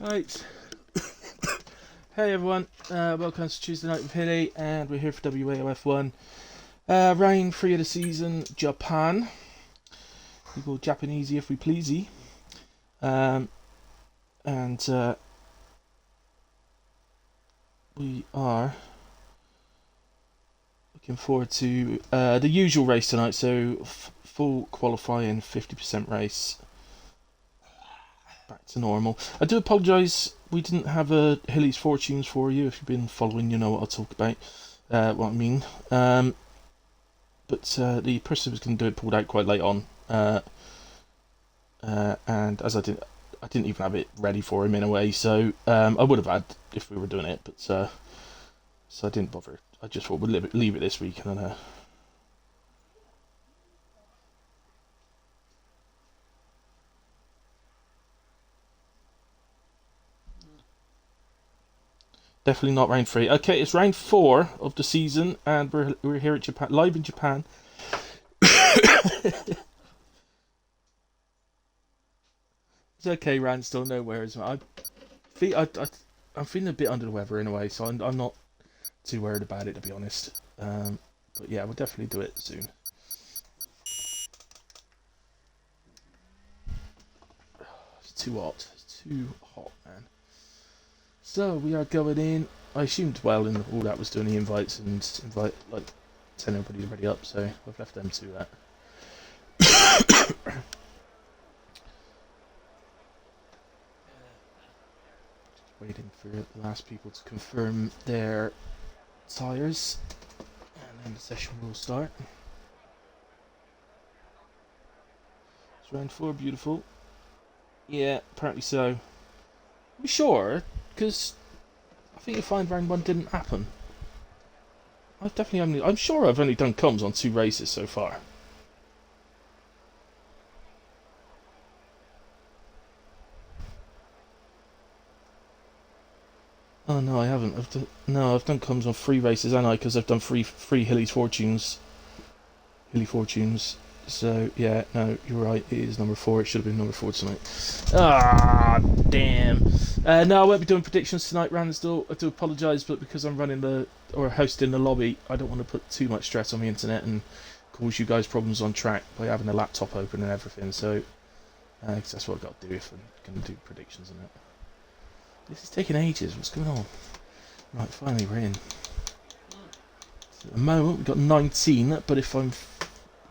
Right. Hey everyone, welcome to Tuesday Night with Hilly, and we're here for WAOF1. Round 3 of the season, Japan. We go Japanesey if we pleasey. And we are looking forward to the usual race tonight, so full qualifying 50% race. Back to normal. I do apologise, we didn't have a Hilly's Fortunes for you. If you've been following, you know what I'll talk about, what I mean. But the person who was going to do it pulled out quite late on, and as I didn't even have it ready for him in a way, so I would have had if we were doing it, but so I didn't bother. I just thought we'd leave it this week, and then definitely not round 3. Okay, it's round 4 of the season, and we're here at Japan, live in Japan. It's okay, Rand. Still nowhere as well. I'm feeling a bit under the weather in a way, so I'm not too worried about it, to be honest. But yeah, we'll definitely do it soon. It's too hot. It's too hot, man. So we are going in. I assumed well in all that was doing the invites and telling everybody already up, so I've left them to that. Waiting for the last people to confirm their tires, and then the session will start. It's round 4, beautiful. Yeah, apparently so. Are we sure? Because I think you'll find round 1 didn't happen. I'm sure I've only done comms on 2 races so far. Oh no, I haven't. I've done comms on 3 races, haven't I? Because I've done three Hilly Fortunes. So yeah, no, you're right. It is number 4. It should have been number 4 tonight. Ah, damn. No, I won't be doing predictions tonight, Ransdell. I do apologise, but because I'm hosting the lobby, I don't want to put too much stress on the internet and cause you guys problems on track by having the laptop open and everything. So, cause that's what I've got to do if I'm going to do predictions and that. This is taking ages. What's going on? Right, finally we're in. So at the moment we've got 19, but if I'm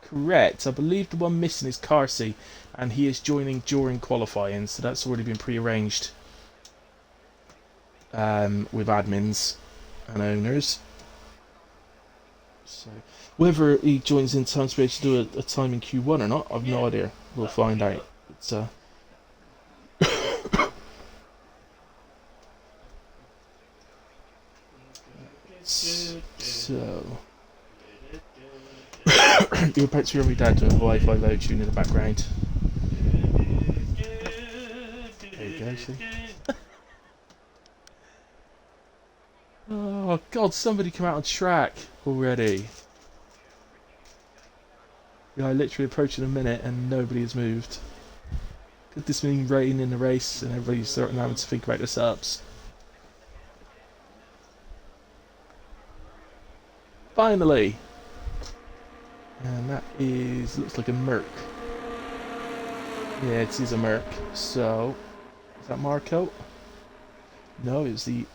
correct, I believe the one missing is Carsey, and he is joining during qualifying, so that's already been pre-arranged with admins and owners. So whether he joins in time to be able to do a time in Q1 or not, I've no idea. We'll find out. So you're about to hear me dad doing Wi-Fi load tune in the background. There you go, see? Oh god, somebody come out on track already. Yeah, I literally approaching a minute and nobody has moved. Could this mean rain in the race and everybody's starting having to think about the subs? Finally! And that looks like a Merc. Yeah, it is a Merc. So, is that Marco? No, it's the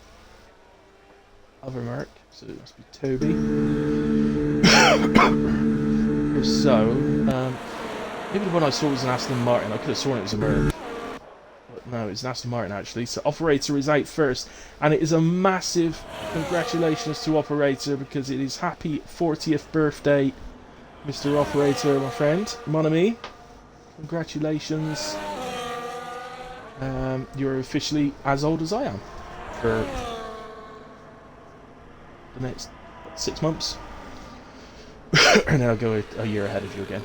other Merc. So it must be Toby. If so, maybe the one I saw was an Aston Martin. I could have sworn it was a Merc. But no, it's an Aston Martin actually. So Operator is out first. And it is a massive congratulations to Operator because it is happy 40th birthday, Mr. Operator, my friend, mon ami. Congratulations. You're officially as old as I am for the next 6 months. And then I'll go a year ahead of you again.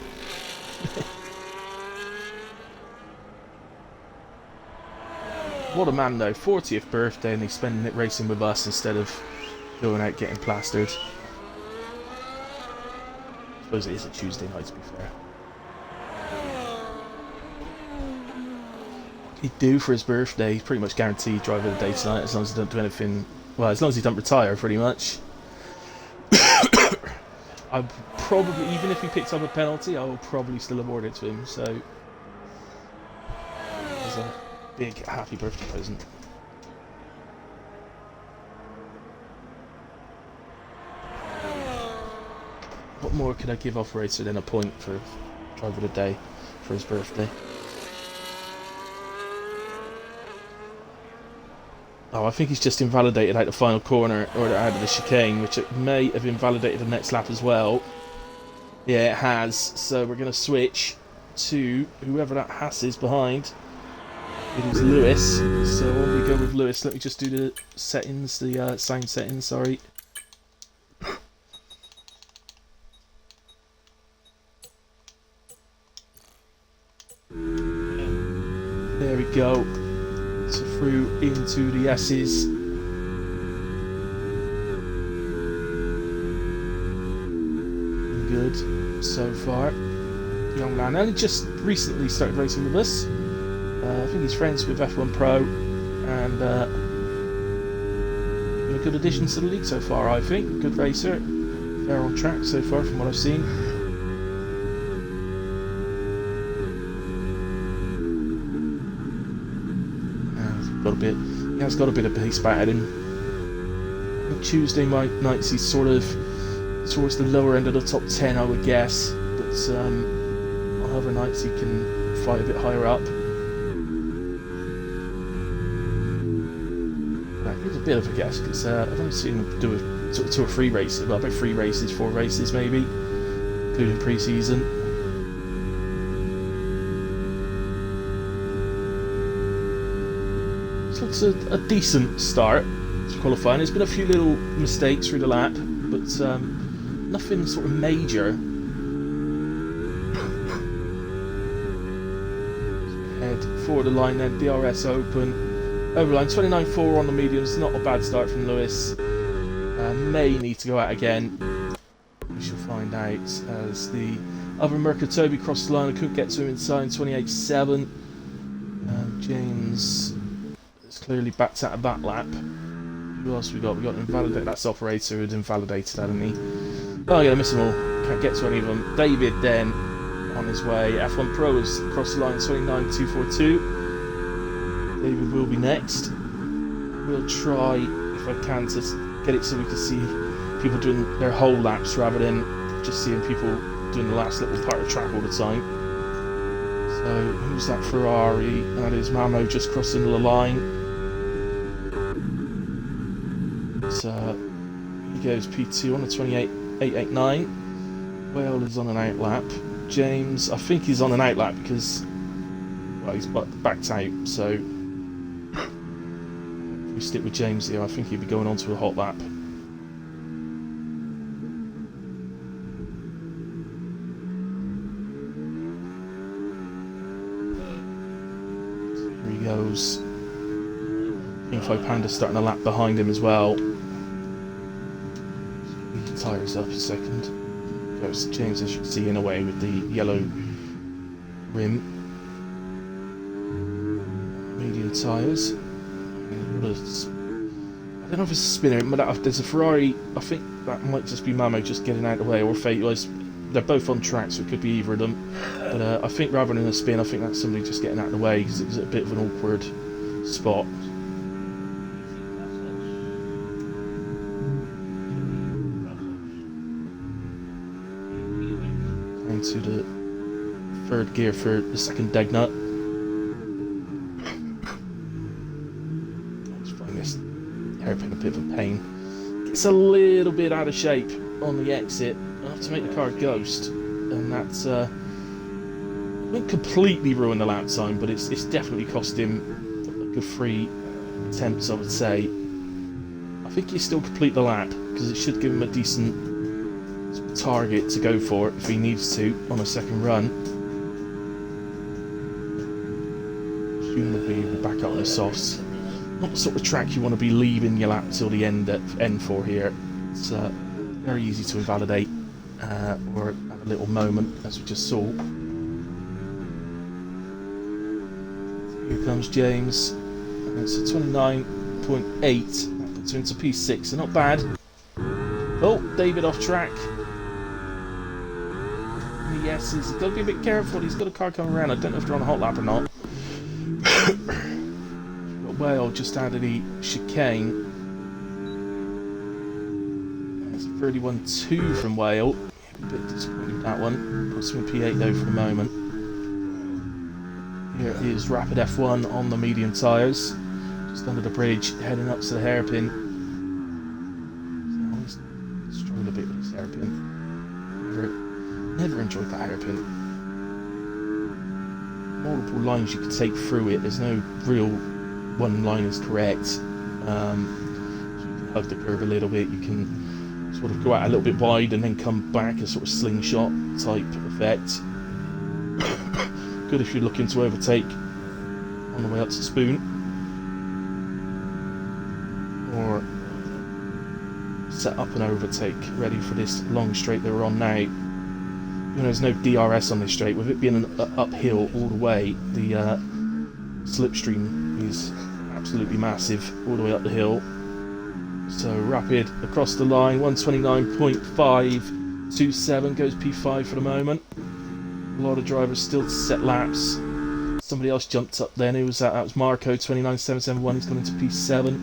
What a man though, 40th birthday and he's spending it racing with us instead of going out getting plastered. I suppose it is a Tuesday night, to be fair. he'd do for his birthday. He's pretty much guaranteed driver of the day tonight, as long as he don't do anything. Well, as long as he don't retire, pretty much. I probably, even if he picks up a penalty, I will probably still award it to him. So, as a big happy birthday present. What more could I give Operator than a point for driver of the day for his birthday? Oh, I think he's just invalidated out the final corner, or out of the chicane, which it may have invalidated the next lap as well. Yeah, it has. So we're going to switch to whoever that Haas is behind. It is Lewis. So on we go with Lewis. Let me just do the settings, the sound settings, sorry. There we go. So through into the S's. Good so far. Young man only just recently started racing with us. I think he's friends with F1 Pro, and been a good addition to the league so far. I think good racer, fair on track so far from what I've seen. He has got a bit of pace about him. Tuesday nights he's sort of towards the lower end of the top 10, I would guess, but on other nights he can fight a bit higher up. It's a bit of a guess because I've only seen him do sort of 2 or 3 races, well, about 3 races, 4 races maybe, including pre-season. It's a decent start to qualifying. There's been a few little mistakes through the lap, but nothing sort of major. Head for the line then, DRS open. Overline 29.4 on the mediums, not a bad start from Lewis. May need to go out again. We shall find out as the other Mercatobi crossed the line. I couldn't get to him inside 28.7. James clearly backed out of that lap. Who else we got? We got Invalidate. That's Operator who'd invalidated, hadn't he? Oh, I'm gonna miss them all. Can't get to any of them. David then on his way. F1 Pro has crossed the line 29.242. David will be next. We'll try, if I can, to get it so we can see people doing their whole laps rather than just seeing people doing the last little part of track all the time. So who's that Ferrari? That is Mamo just crossing the line. He goes P2 on the 28.889. Whale is on an out lap. James, I think he's on an out lap because, well, he's backed out. So if we stick with James here, I think he'll be going on to a hot lap. Here he goes. Info Panda starting a lap behind him as well. Tyres up a second. Goes James, as you can see, in a way with the yellow rim. Medium tyres. I don't know if it's a spinner, but there's a Ferrari. I think that might just be Mamo just getting out of the way, or Fate. They're both on track, so it could be either of them. But I think rather than a spin, I think that's somebody just getting out of the way because it was a bit of an awkward spot. To the 3rd gear for the 2nd deg nut. Let's find this hairpin a bit of a pain. Gets a little bit out of shape on the exit. I have to make the car ghost, and that's won't completely ruin the lap time, but it's definitely cost him a good 3 attempts, I would say. I think he'll still complete the lap because it should give him a decent target to go for if he needs to on a 2nd run. Presumably we're back up on the softs. Not the sort of track you want to be leaving your lap till the end for here. It's very easy to invalidate or have a little moment, as we just saw. Here comes James. And it's a 29.8. That puts her into P6, so not bad. Oh, David off track. Yes, he's got to be a bit careful. He's got a car coming around. I don't know if they're on a hot lap or not. Got Whale just out of the chicane. That's 31.2 from Whale. A bit disappointed with that one. Puts him in P8 though for the moment. Here is Rapid F1 on the medium tyres. Just under the bridge, heading up to the hairpin. So he's struggling a bit with his hairpin. Never enjoyed that hairpin. Multiple lines you could take through it. There's no real one line is correct. So you can hug the curve a little bit. You can sort of go out a little bit wide and then come back, a sort of slingshot type effect. Good if you're looking to overtake on the way up to Spoon, or set up an overtake ready for this long straight that we're on now. You know, there's no DRS on this straight. With it being an uphill all the way, the slipstream is absolutely massive all the way up the hill. So Rapid across the line, 129.527 goes P5 for the moment. A lot of drivers still to set laps. Somebody else jumped up then. Who was that? That was Marco, 29.771. He's gone into P7.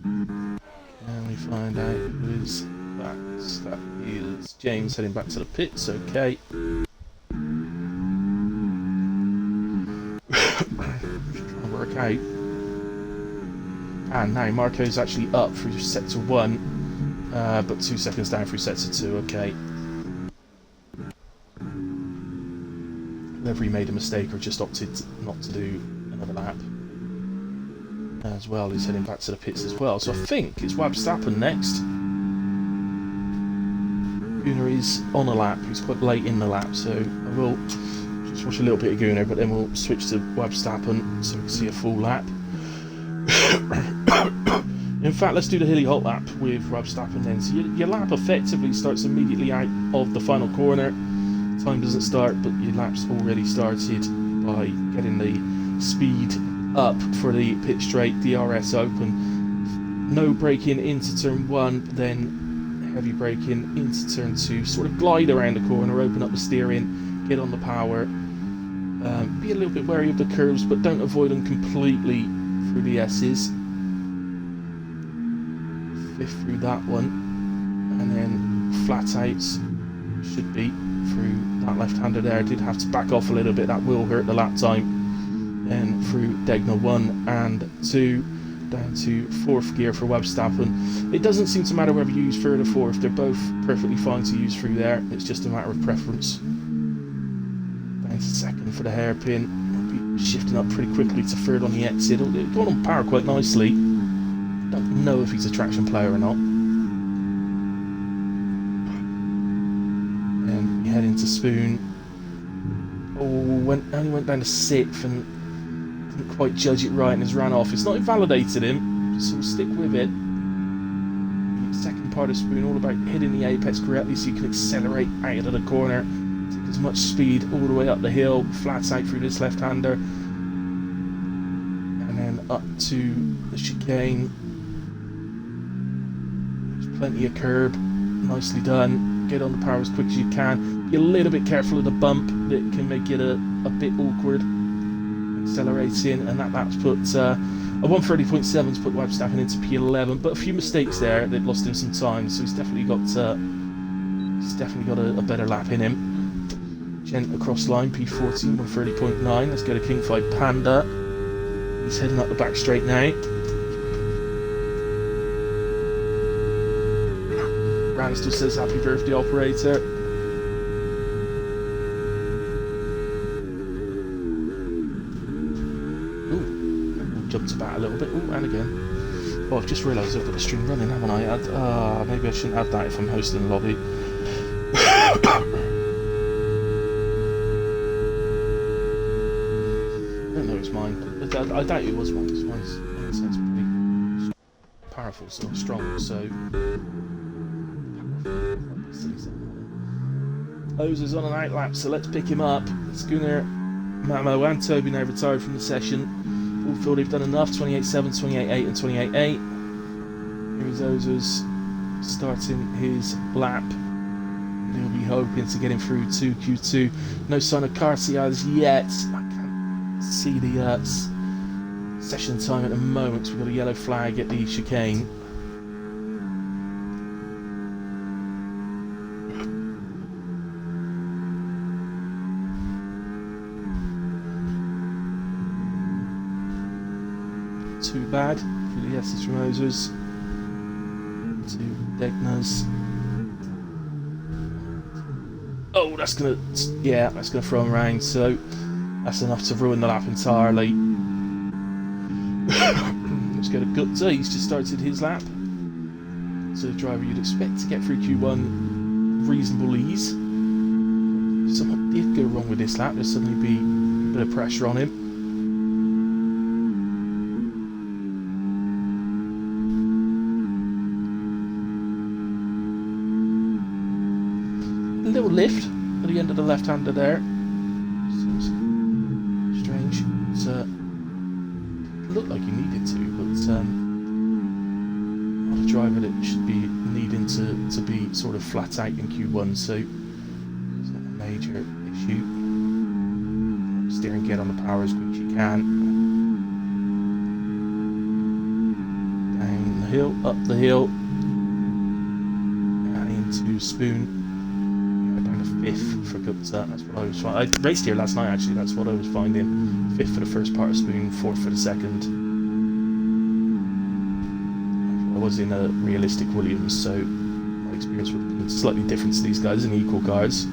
And we find out who is that. That is James heading back to the pits. Okay. Just trying to work out. And now Marco's actually up through sector 1, but 2 seconds down through sector 2. Okay. Whether he made a mistake or just opted not to do another lap as well, he's heading back to the pits as well. So I think it's WAOF1-Round next. Gunnar is on a lap, he's quite late in the lap, so I will just watch a little bit of Gunnar, but then we'll switch to WAOF1-Round so we can see a full lap. In fact, let's do the hilly hot lap with WAOF1-Round then. So your lap effectively starts immediately out of the final corner. Time doesn't start, but your lap's already started by getting the speed up for the pit straight, DRS open, no braking into turn 1, then heavy braking into turn 2, sort of glide around the corner, open up the steering, get on the power, be a little bit wary of the curves, but don't avoid them completely through the S's. 5th through that one, and then flat outs should be through that left-hander there. Did have to back off a little bit, that will hurt the lap time. Then through Degner 1 and 2, down to 4th gear for WAOF1-Round. It doesn't seem to matter whether you use 3rd or 4th, they're both perfectly fine to use through there, it's just a matter of preference. Down to 2nd for the hairpin, we'll be shifting up pretty quickly to 3rd on the exit. Going on power quite nicely. Don't know if he's a traction player or not. Head into Spoon. Only went down to 6th and didn't quite judge it right and has ran off. It's not invalidated him, so we'll stick with it. Second part of Spoon, all about hitting the apex correctly so you can accelerate out of the corner, take as much speed all the way up the hill, flat out through this left-hander, and then up to the chicane. There's plenty of curb, nicely done. Get on the power as quick as you can. Be a little bit careful of the bump that can make it a bit awkward. Accelerating, and that's put a 130.7's put WAOF1-Round into P11. But a few mistakes there that lost him some time, so he's definitely got a better lap in him. Gent across line, P14, 130.9. Let's go to Kingfight Panda. He's heading up the back straight now. Rand still says happy birthday, operator. Ooh, jumped about a little bit. Ooh, and again. Oh, I've just realised I've got the stream running, haven't I? Maybe I shouldn't add that if I'm hosting the lobby. I don't know it's mine. I doubt it was mine, because mine's pretty powerful, so strong, so... Ose is on an outlap, so let's pick him up. Schooner Mamo and Toby now retired from the session. All feel they've done enough. 28.7, 28.8 and 28.8. Here is Ozers starting his lap. He'll be hoping to get him through to Q2. No sign of Carty as yet. I can't see the session time at the moment. We've got a yellow flag at the chicane. Too bad for the S's from Ozers to Degna's. Oh, that's gonna throw him around, so that's enough to ruin the lap entirely. Let's go to Gupta. He's just started his lap, so the driver you'd expect to get through Q1 reasonable ease. If something did go wrong with this lap, there'd suddenly be a bit of pressure on him. A little lift at the end of the left-hander there. Seems strange. It looked like he needed to, but not a driver that should be needing to be sort of flat out in Q1, so it's not a major issue. Steering, get on the power as quick as you can. Down the hill, up the hill, and into Spoon. Fifth for Gupta, that's what I was finding. I raced here last night actually, that's what I was finding. Fifth for the first part of Spoon, fourth for the second. I was in a realistic Williams, so my experience would have been slightly different to these guys in equal cars.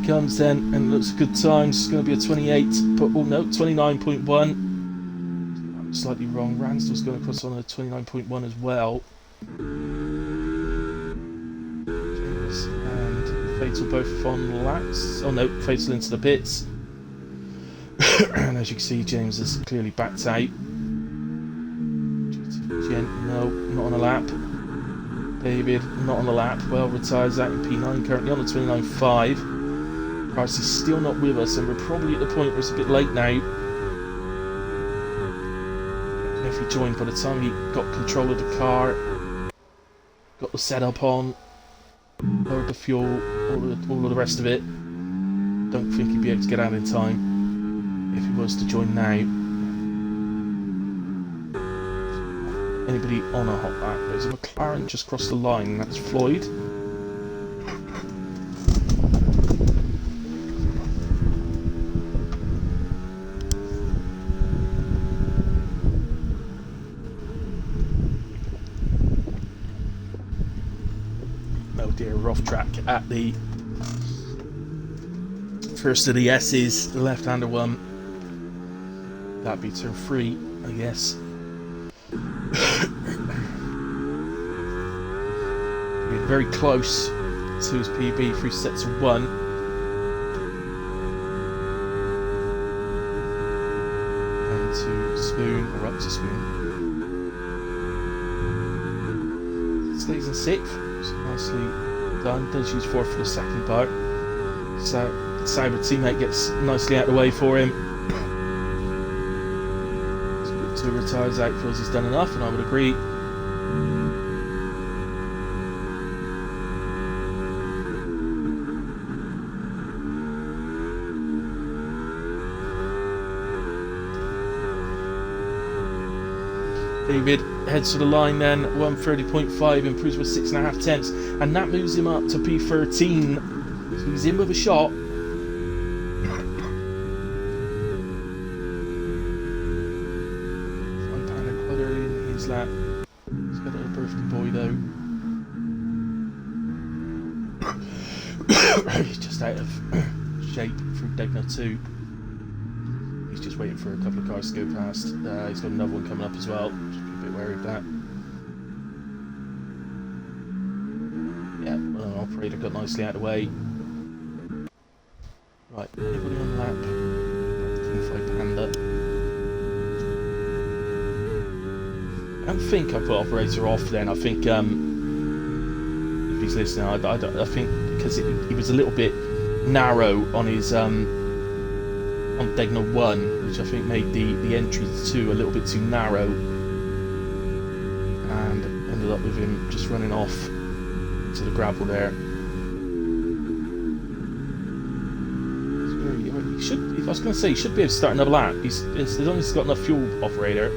Comes then and looks a good time. It's going to be a 28, but oh no, 29.1. Slightly wrong. Ransdell's going across on a 29.1 as well. James and Fatal both on laps. Oh no, Fatal into the pits. And as you can see, James has clearly backed out. No, not on a lap. David, not on the lap. Well, retires out in P9, currently on the 29.5. Carty's still not with us, and we're probably at the point where it's a bit late now. If he joined by the time he got control of the car, got the setup on, lowered the fuel, all of the rest of it, don't think he'd be able to get out in time if he was to join now. Anybody on a hot lap? There's a McLaren just crossed the line, that's Floyd. Off track at the first of the S's, the left-hander one. That'd be turn 3, I guess. We're very close to his PB through sets of 1. And to Spoon, or up to Spoon. Stays in 6th, so nicely done. Does use 4 for the second part. So Sauber teammate gets nicely out of the way for him. So retires out, feels he's done enough, and I would agree. David heads to the line then, 130.5, improves with 6.5 tenths, and that moves him up to P13. So he's in with a shot. £5 quite early in his lap. He's got a birthday boy though. He's just out of shape through Degna 2. He's just waiting for a couple of cars to go past. He's got another one coming up as well. Just be a bit wary of that. Yeah, well, operator got nicely out of the way. Right, anybody on lap? King 5 Panda. think I put operator off then. I think if he's listening, I think because he was a little bit narrow on his on Diagonal 1, which I think made the entry to 2 a little bit too narrow, and ended up with him just running off to the gravel there. He should, I was going to say, he should be able to start another lap. As long as he's got enough fuel, operator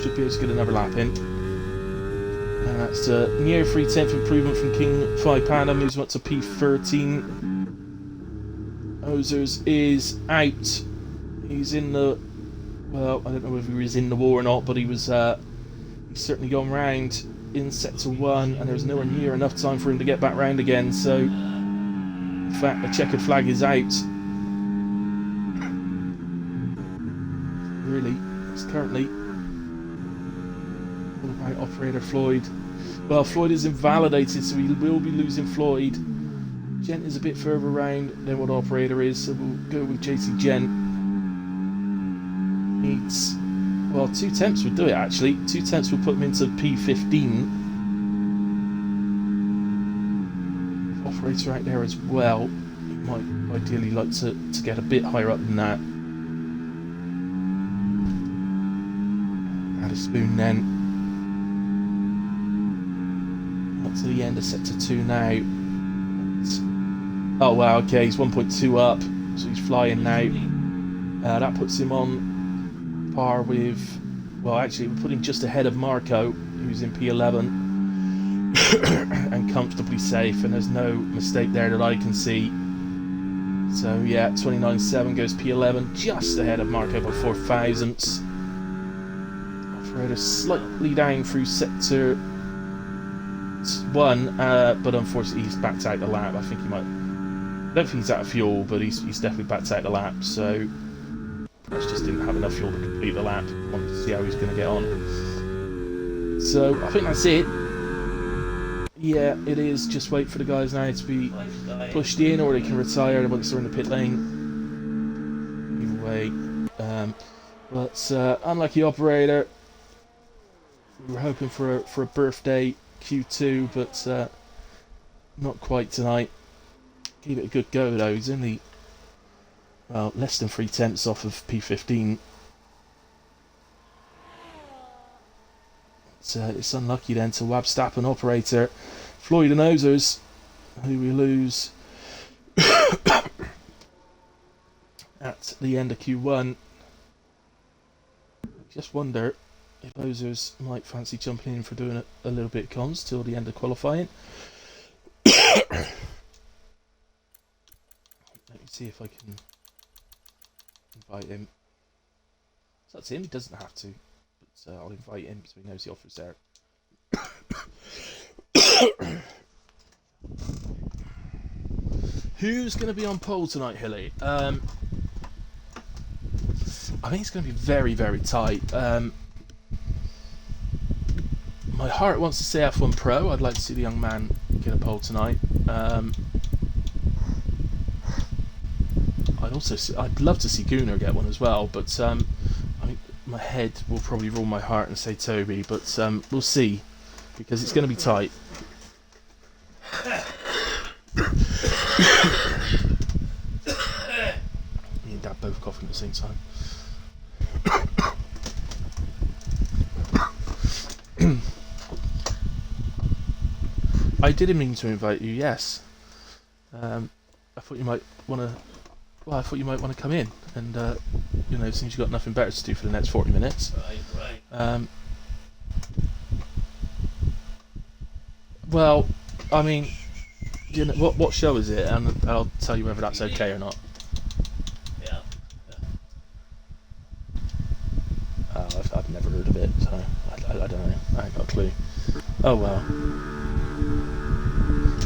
should be able to get another lap in. And that's a near 3/10 improvement from King 5 Panda, moves him up to P13. Ozers is out. He's in the, well, I don't know whether he was in the war or not, but he was he's certainly gone round in sector 1, and there's nowhere near enough time for him to get back round again, so in fact the checkered flag is out. Really, it's currently all about operator Floyd. Well, Floyd is invalidated, so he will be losing Floyd. Gent is a bit further around than what operator is, so we'll go with JC Gent. Needs, well, 2 temps would do it actually. 2 temps will put him into P15. Operator out there as well. He might ideally like to get a bit higher up than that. Add a spoon then. Up to the end of sector 2 now. Oh wow, okay, he's 1.2 up, so he's flying now. That puts him on par with, well actually we're putting just ahead of Marco, who's in P11 and comfortably safe, and there's no mistake there that I can see. So yeah, 29.7 goes P11, just ahead of Marco by 4 thousandths. Operator slightly down through sector 1, but unfortunately he's backed out the lap. I think he might, I don't think he's out of fuel, but he's definitely backed out the lap, so perhaps just didn't have enough fuel to complete the lap. Wanted to see how he's going to get on. So I think that's it. Yeah, it is. Just wait for the guys now to be pushed in, or they can retire once they're in the pit lane. Either way, but unlucky operator. We were hoping for a birthday Q2, but not quite tonight. Gave it a good go though. He's only, well, less than 3/10 off of P15. It's unlucky then to Wabstappen operator Floyd and Ozers, who we lose at the end of Q1. Just wonder if Ozers might fancy jumping in for doing a little bit of comms till the end of qualifying. Let me see if I can invite him. So that's him, he doesn't have to, but I'll invite him so he knows the offer's there. Who's going to be on pole tonight, Hilly? I think it's going to be very, very tight. My heart wants to say F1 Pro. I'd like to see the young man get a pole tonight. I'd love to see Gunnar get one as well, but I mean, my head will probably rule my heart and say Toby, but we'll see, because it's going to be tight. Me and Dad both coughing at the same time. I didn't mean to invite you. Yes, I thought you might want to. Well, I thought you might want to come in, and you know, since you've got nothing better to do for the next 40 minutes. Right. Well, I mean, you know, what show is it? And I'll tell you whether that's okay or not. Yeah. I've never heard of it, so I don't know. I ain't got a clue. Oh well.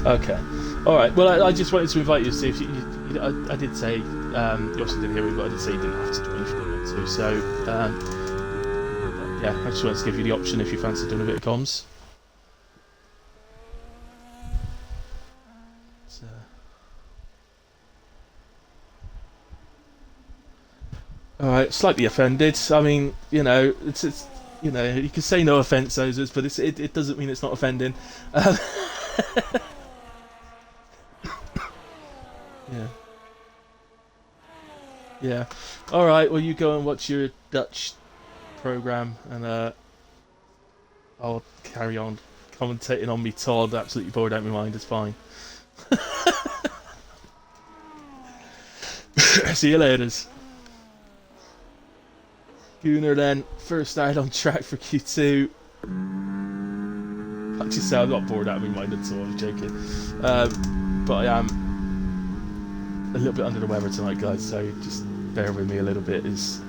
Okay. All right. Well, I just wanted to invite you to see if I did say you obviously didn't hear me, but I did say you didn't have to join if you didn't want to. So yeah, I just wanted to give you the option if you fancy doing a bit of comms. All right. Slightly offended. I mean, you know, it's You know, you can say no offence, Ozers, but it doesn't mean it's not offending. Yeah. Yeah. All right. Well, you go and watch your Dutch program, and I'll carry on commentating on me Todd. Absolutely bored out of my mind. It's fine. See you later. Gunnar then first out on track for Q2. Like you say, I'm not bored out of my mind at all. I was joking, but I am a little bit under the weather tonight, guys. So just bear with me a little bit. This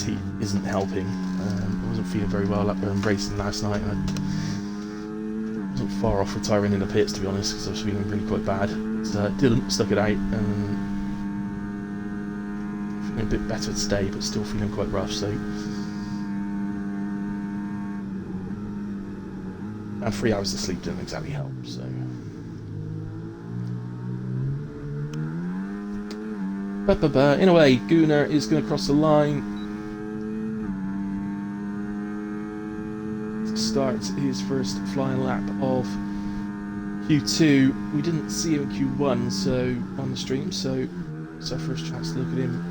heat isn't helping. I wasn't feeling very well racing last night, and I wasn't far off retiring in the pits, to be honest, because I was feeling really quite bad. So didn't stuck it out, and feeling a bit better today, but still feeling quite rough. So, and 3 hours of sleep didn't exactly help. So. In a way, Gunnar is going to cross the line to start his first flying lap of Q2. We didn't see him in Q1 on the stream, so it's our first chance to look at him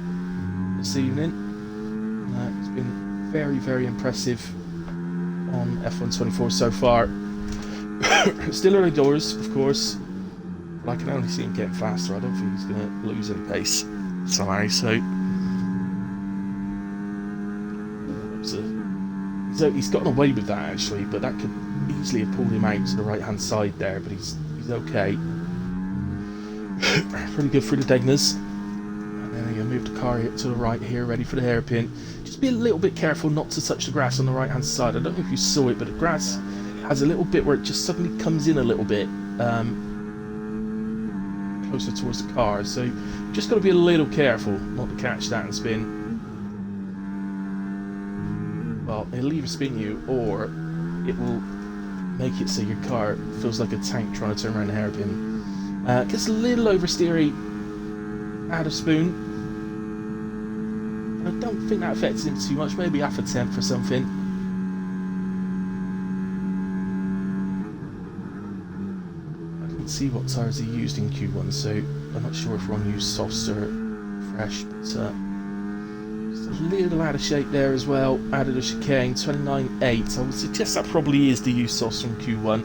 this evening. It's been very, very impressive on F1-24 so far. Still early doors, of course, but I can only see him getting faster. I don't think he's going to lose any pace. Sorry, so he's gotten away with that actually, but that could easily have pulled him out to the right hand side there, but he's okay. Pretty good through the Degners, and then you move the car to the right here, ready for the hairpin. Just be a little bit careful not to touch the grass on the right hand side. I don't know if you saw it, but the grass has a little bit where it just suddenly comes in a little bit closer towards the car, so you just got to be a little careful not to catch that and spin. Well, it'll either spin you or it will make it so your car feels like a tank trying to turn around the hairpin. Gets a little oversteery out of spoon. I don't think that affects him too much, maybe half a tenth or something. See what tyres he used in Q1, so I'm not sure if Ron used softs or fresh, but just a little out of shape there as well. Out of the chicane, 29.8. I would suggest that probably is the used softs from Q1,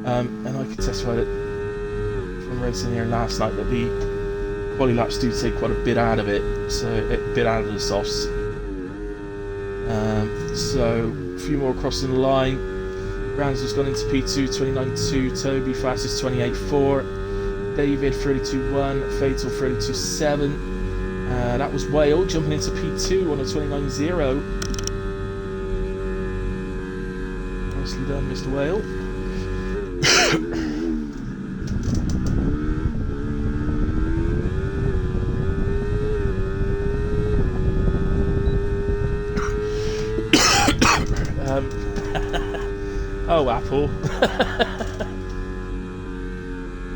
and I could testify that from racing here last night that the quali laps do take quite a bit out of it, so a bit out of the softs. So a few more crossing the line. Brands has gone into P2, 29.2, Toby fastest 28.4, David 32.1, Fatal 32.7, that was Whale jumping into P2 on a 29.0. Nicely done, Mr. Whale. Oh, Apple.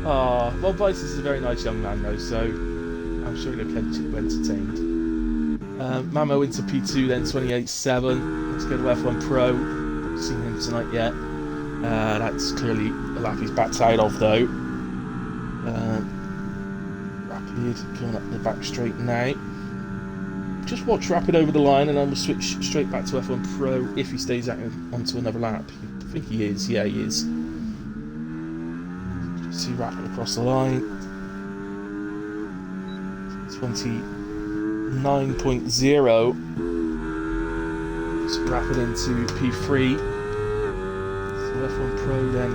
Oh, well, Vice is a very nice young man, though, so I'm sure he'll keep you entertained. Mamo into P2, then 28.7. Let's go to F1 Pro. Haven't seen him tonight yet. That's clearly a lap he's backed out of, though. Rapid going up the back straight now. Just watch Rapid over the line, and then we'll switch straight back to F1 Pro if he stays out onto another lap. I think he is, yeah, he is. Just see Rapid across the line. 29.0. So Rapid into P3. So F1 Pro then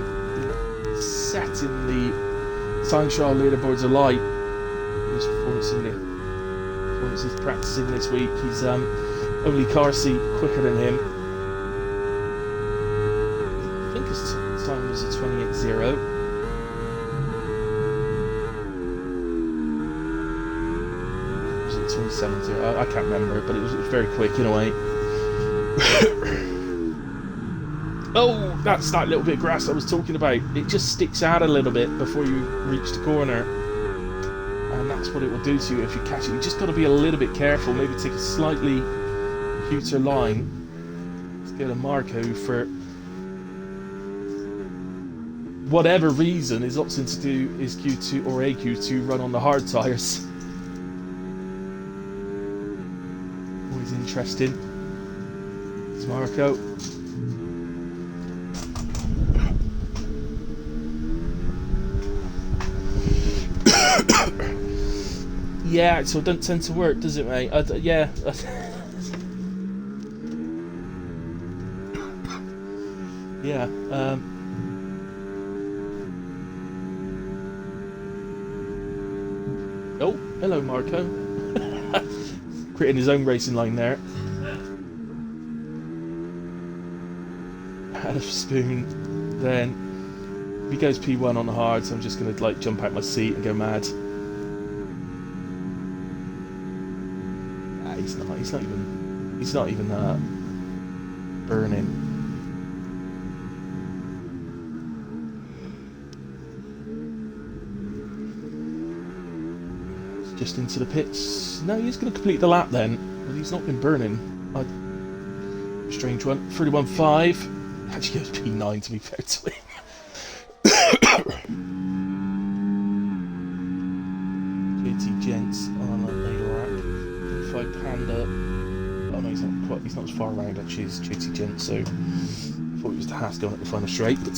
setting the time trial leaderboards alight. His performance he's practicing this week. He's only car seat quicker than him. I think his time was a 28.0. Was it 27.0? I can't remember, but it was very quick in a way. Oh, that's that little bit of grass I was talking about. It just sticks out a little bit before you reach the corner. And that's what it will do to you if you catch it. You just got to be a little bit careful, maybe take a slightly cuter line. go to Marco for whatever reason is opting to do his Q2 or a Q2 run on the hard tyres. Always interesting. It's Marco. Yeah, so it don't tend to work, does it, mate? Yeah. Yeah. Oh, hello, Marco. Creating his own racing line there. Had a spoon. Then if he goes P1 on the hard, so I'm just gonna like jump out my seat and go mad. He's not even burning. Just into the pits. No, he's going to complete the lap then, but he's not been burning. Strange one. 31.5. Actually goes P9 to be fair to him. JT Gents on a lap. 5 Panda. Oh no, he's not as far around actually as JT Gents, so I thought it was the Haas going at the final straight, but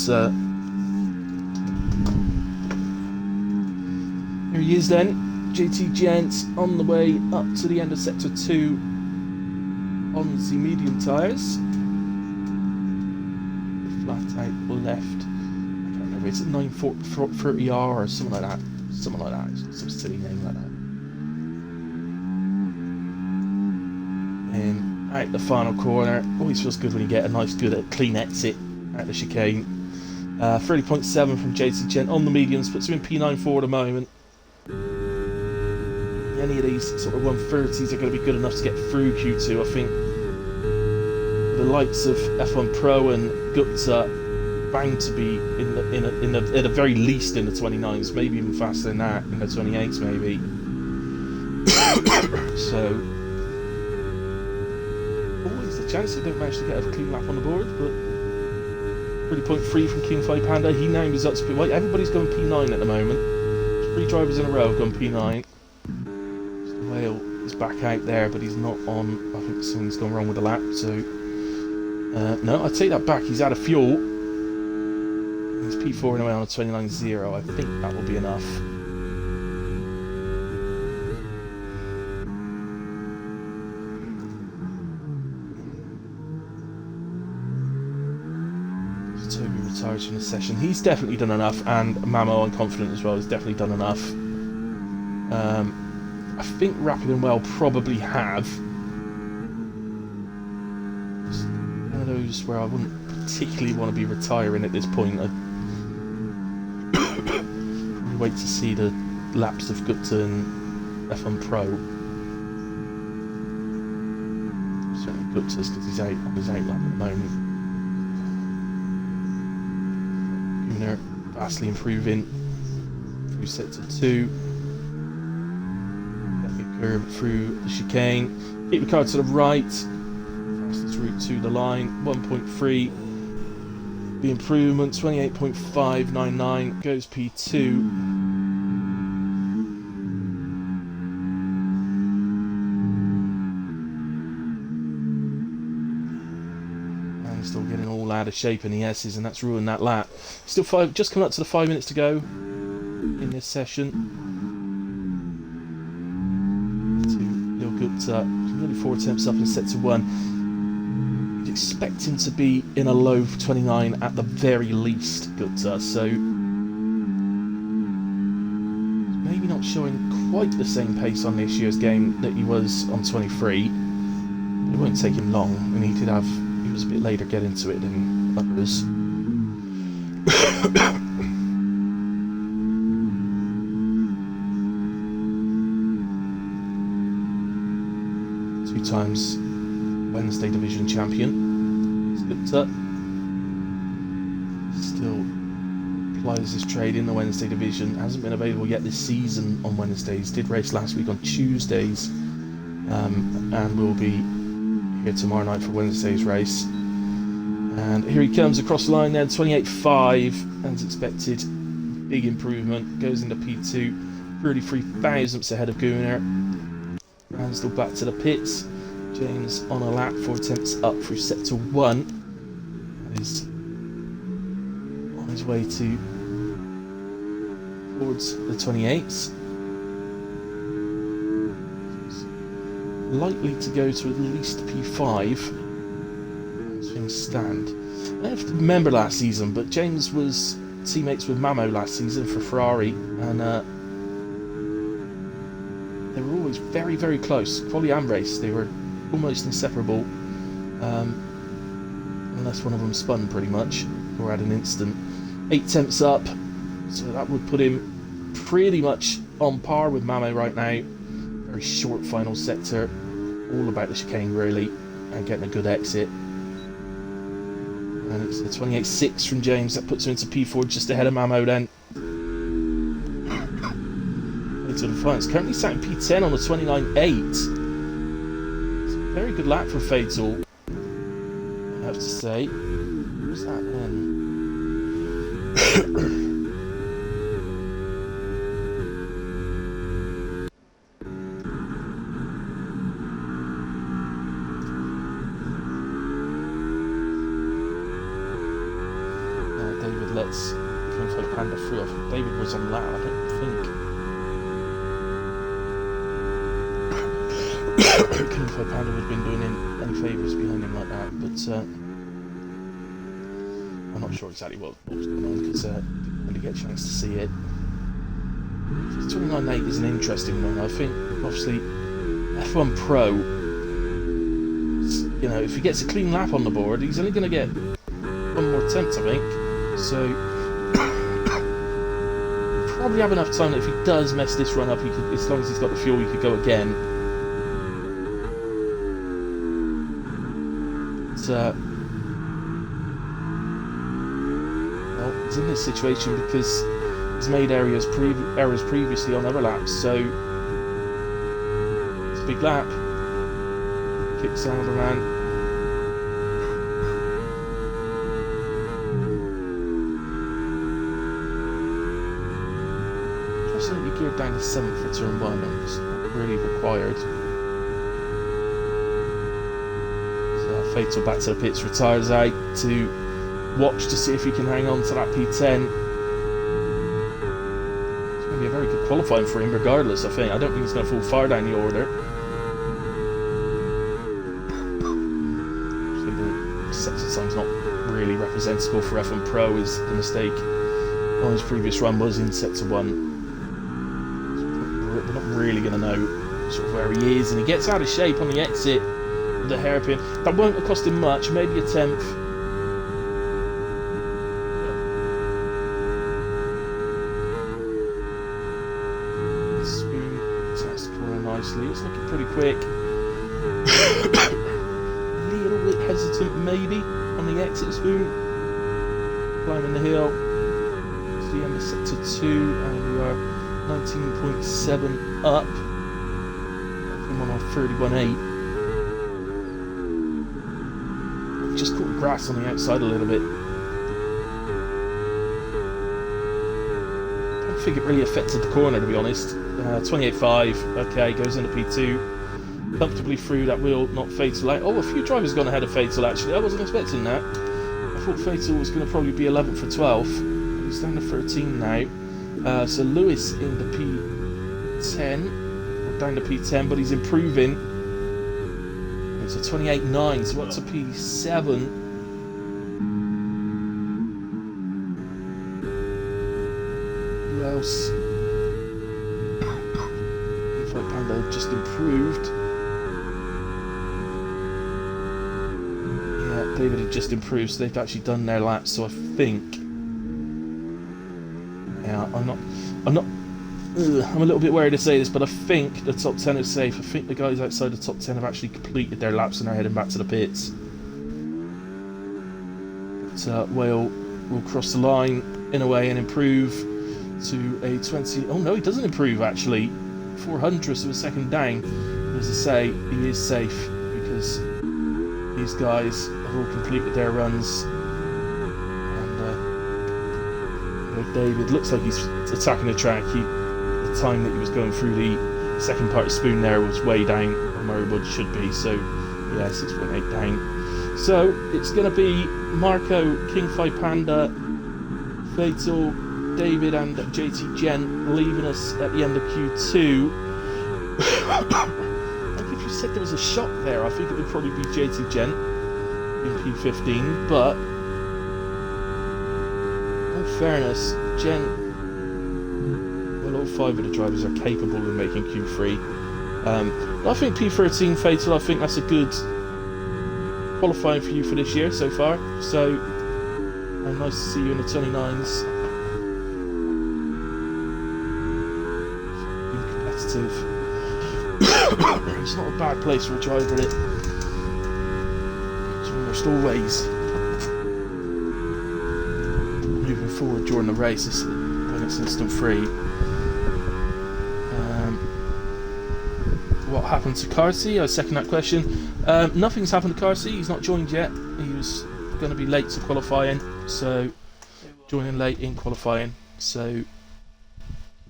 here he is then. JT Gents on the way up to the end of sector 2 on the medium tyres. Flat out left. I can't remember, it's at 930R or something like that. Something like that. It's some silly name like that. And out the final corner. Always feels good when you get a nice, good, clean exit out the chicane. 30.7 from JT Gent on the mediums, puts him in P9 for the moment. Any of these sort of 130s are going to be good enough to get through Q2. I think the likes of F1 Pro and Gupta bound to be at the very least in the 29s, maybe even faster than that, in the 28s maybe. So always a chance they don't manage to get a clean lap on the board, but 30.3 from King 5 Panda. He now moves up to P1. Everybody's going P9 at the moment. 3 drivers in a row have gone P9. Whale is back out there, but he's not on. I think something's gone wrong with the lap, so no, I take that back. He's out of fuel. He's P4 in away on a 29.0. I think that will be enough. Toby retires from the session. He's definitely done enough, and Mamo, I'm confident as well, has definitely done enough. I think Rapid and Well probably have. It's one of those where I wouldn't particularly want to be retiring at this point. I'd wait to see the laps of Gupta and F1 Pro. Certainly Gupta's because he's out on his out lap at the moment. Gunnar vastly improving through sector 2. Curve through the chicane. Keep the car to the right. Fastest route to the line. 1.3. The improvement 28.599. Goes P2. And still getting all out of shape in the S's, and that's ruined that lap. Still just coming up to the 5 minutes to go in this session. Nearly 4 attempts up in sector 1. You'd expect him to be in a low 29 at the very least, Gupta, so maybe not showing quite the same pace on this year's game that he was on 23. But it won't take him long, and he was a bit later get into it than others. 2 times Wednesday Division champion. Gupta still plies his trade in the Wednesday Division. Hasn't been available yet this season on Wednesdays. Did race last week on Tuesdays, and will be here tomorrow night for Wednesday's race. And here he comes across the line then, 28.5, as expected. Big improvement, goes into P2, 33 thousandths ahead of Gunnar. Ransdell back to the pits. James on a lap, 4 attempts up through sector 1. And is on his way towards the 28s. Likely to go to at least P5 as things stand. I have to remember last season, but James was teammates with Mamo last season for Ferrari, and they were always very, very close. Quali and race, they were almost inseparable, unless one of them spun pretty much, or had an incident. 8 attempts up, so that would put him pretty much on par with Mamo right now. Very short final sector, all about the chicane really, and getting a good exit. And it's the 28.6 from James, that puts him into P4 just ahead of Mamo then. Into the front. It's currently sat in P10 on the 29.8. It's a very good lap for Fatal, I have to say. What's that then? David lets Kung Fu Panda through. I think David was on that, I don't think. Kung Fu Panda would have been doing any favours behind him like that, but I'm not sure exactly what was going on because I didn't really get a chance to see it. 29.8 is an interesting one. I think obviously F1 Pro, you know, if he gets a clean lap on the board, he's only going to get one more attempt, I think. So probably have enough time that if he does mess this run up, he could, as long as he's got the fuel, he could go again. Well, he's in this situation because he's made errors previously on other laps, so it's a big lap. Kicks out the man. Absolutely geared down to 7th for turn 1, and it's not really required. Fatal back to the pits, retires out to watch to see if he can hang on to that P10. It's going to be a very good qualifying for him regardless, I think. I don't think he's going to fall far down the order. Actually, the sector time's not really representable for F1 Pro, is the mistake on his previous run was in sector 1. We're not really going to know sort of where he is, and he gets out of shape on the exit. The hairpin. That won't have cost him much, maybe a 10th. Spoon attacks the corner nicely. It's looking pretty quick. A little bit hesitant maybe on the exit. Spoon climbing the hill. It's the end of sector 2 and we are 19.7 up. I'm on 31.8. Just caught grass on the outside a little bit. I don't think it really affected the corner, to be honest. 28.5, okay, goes into P2. Comfortably through that wheel, not Fatal out. Oh, a few drivers gone ahead of Fatal actually. I wasn't expecting that. I thought Fatal was going to probably be 11th for 12th. He's down to 13 now. So Lewis in the P10, or down to P10, but he's improving. It's a 28.9, so what's a P7? Who else? Info Panda just improved. Yeah, David had just improved, so they've actually done their laps, so I think... Yeah, I'm a little bit wary to say this, but I think the top 10 is safe. I think the guys outside the top 10 have actually completed their laps and are heading back to the pits. But Whale will cross the line in a way and improve to a 20... Oh no, he doesn't improve actually. 400ths of a second down. But as I say, he is safe because these guys have all completed their runs, and David looks like he's attacking the track. The time that he was going through the second part of Spoon there was way down on where he should be, so yeah, 6.8 down. So it's going to be Marco, Kingfi Panda, Fatal, David and JT Gent leaving us at the end of Q2. Like if you said there was a shot there, I think it would probably be JT Gent in P15, but in fairness, Gent, well, all 5 of the drivers are capable of making Q3. I think P13 Fatal, I think that's a good qualifying for you for this year so far, so nice to see you in the 29s. Being competitive. It's not a bad place for a driver, is it? It's almost always moving forward during the race when it's instant free. What happened to Carsey? I second that question. Nothing's happened to Carsey. He's not joined yet. He was going to be late to qualifying, so joining late in qualifying. So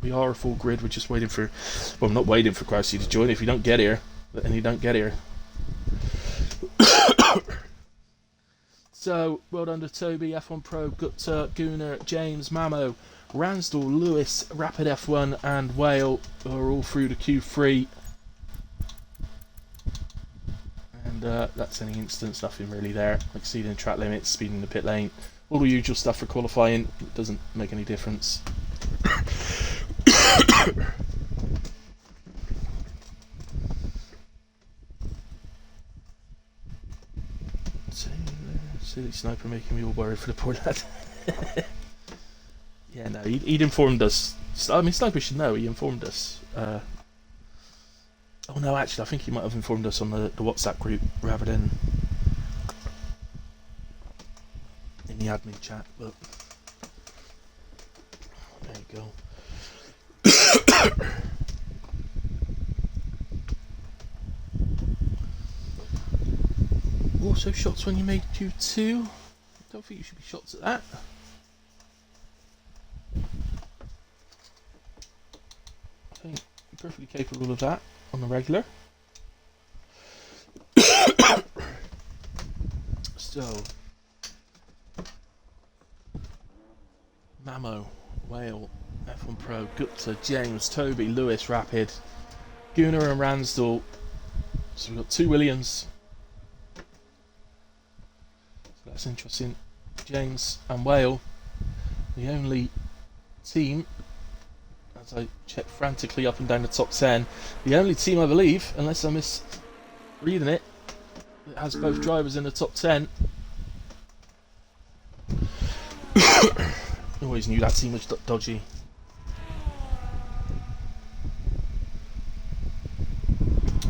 we are a full grid. We're just waiting for. Well, I'm not waiting for Carsey to join. If you don't get here, and you don't get here. So well done to Toby, F1 Pro, Gupta, Gunnar, James, Mamo, Ransdell, Lewis, Rapid F1, and Whale are all through to Q3. And that's any instance, nothing really there. Exceeding track limits, speeding the pit lane, all the usual stuff for qualifying. It doesn't make any difference. Silly sniper making me all worried for the poor lad. Yeah, no, he'd informed us. I mean, Sniper should know, he informed us. Oh no, actually, I think he might have informed us on the WhatsApp group rather than in the admin chat, but there you go. Also shots when you made Q2. Don't think you should be shots at that. I think you're perfectly capable of that on the regular. So Mamo, Whale, F1 Pro, Gupta, James, Toby, Lewis, Rapid, Gunnar and Ransdell. So we've got 2 Williams. So that's interesting. James and Whale, the only team, as I check frantically up and down the top 10, the only team I believe, unless I misreading it, that has both drivers in the top 10. Always knew that team was dodgy.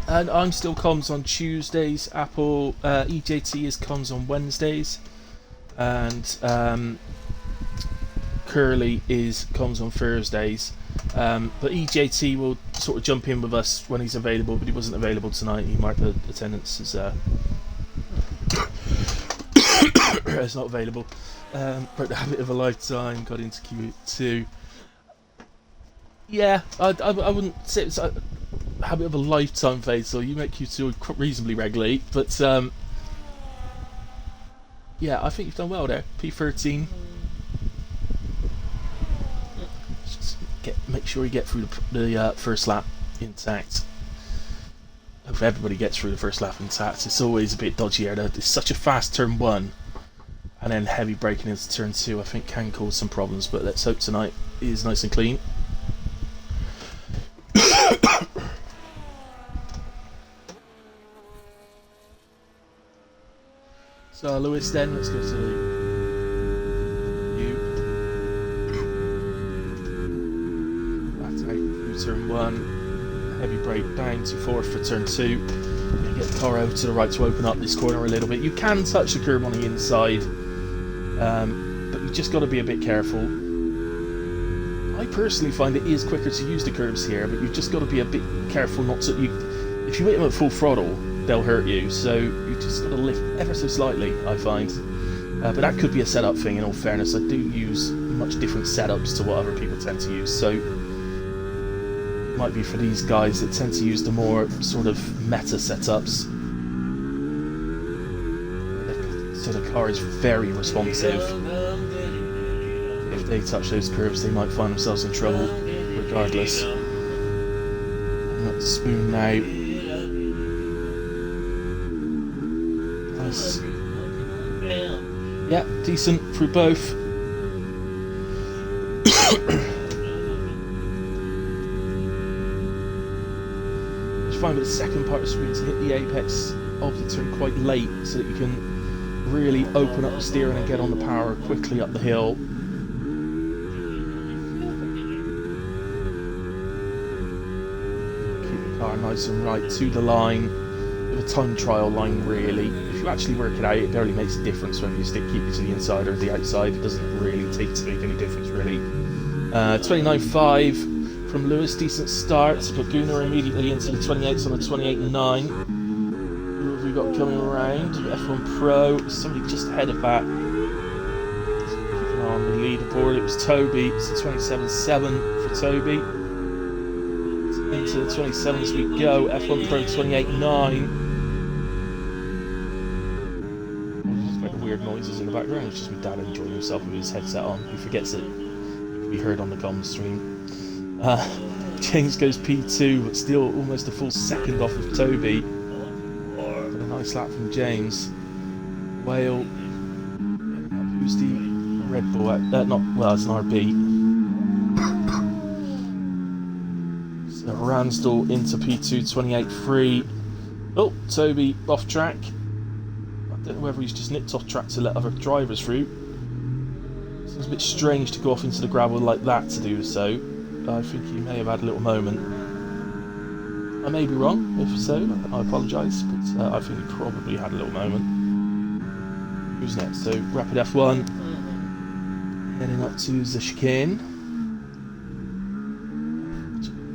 And I'm still comms on Tuesdays. Apple EJT is comms on Wednesdays, and Curly is comms on Thursdays. But EJT will sort of jump in with us when he's available, but he wasn't available tonight. He marked the attendance as it's not available. Broke the habit of a lifetime, got into Q2. Yeah, I wouldn't say it's a habit of a lifetime phase, so you make Q2 reasonably regularly, but yeah, I think you've done well there. P13. Just make sure you get through the first lap intact. If everybody gets through the first lap intact, it's always a bit dodgy there. It's such a fast turn 1. And then heavy braking into turn 2, I think can cause some problems, but let's hope tonight is nice and clean. So Lewis then, let's go to you. That's out through turn 1, heavy brake down to 4th for turn 2. You get the car over to the right to open up this corner a little bit. You can touch the curb on the inside. But you've just got to be a bit careful. I personally find it is quicker to use the curbs here, but you've just got to be a bit careful not to. If you hit them at full throttle, they'll hurt you. So you just got to lift ever so slightly, I find. But that could be a setup thing, in all fairness. I do use much different setups to what other people tend to use, so it might be for these guys that tend to use the more sort of meta setups. So the car is very responsive. If they touch those curves, they might find themselves in trouble regardless. Spoon now. Nice. Yeah, decent through both. Just find with the second part of the sprint to hit the apex of the turn quite late so that you can really open up the steering and get on the power quickly up the hill. Keep the car nice and right to the line. With a time trial line, really. If you actually work it out, it barely makes a difference whether you keep it to the inside or the outside. It doesn't really make any difference, really. 29.5 from Lewis, decent start. Laguna immediately into the 28s on the 28.9. Who have we got coming around? F1 Pro, somebody just ahead of that. Keeping on the leaderboard, it was Toby. It's 27.7 for Toby. Into the 27s we go. F1 Pro 28.9. Weird noises in the background. It's just my dad enjoying himself with his headset on. He forgets that he can be heard on the comm stream. James goes P2, but still almost a full second off of Toby. But a nice lap from James. Whale. Who's the Red Bull? It's an RB. So Ransdell into P2, 28.3. Oh, Toby off track. I don't know whether he's just nipped off track to let other drivers through. Seems a bit strange to go off into the gravel like that to do so. I think he may have had a little moment. I may be wrong, if so, I apologise, but I think he probably had a little moment. Who's next? So, Rapid F1, heading up to the chicane.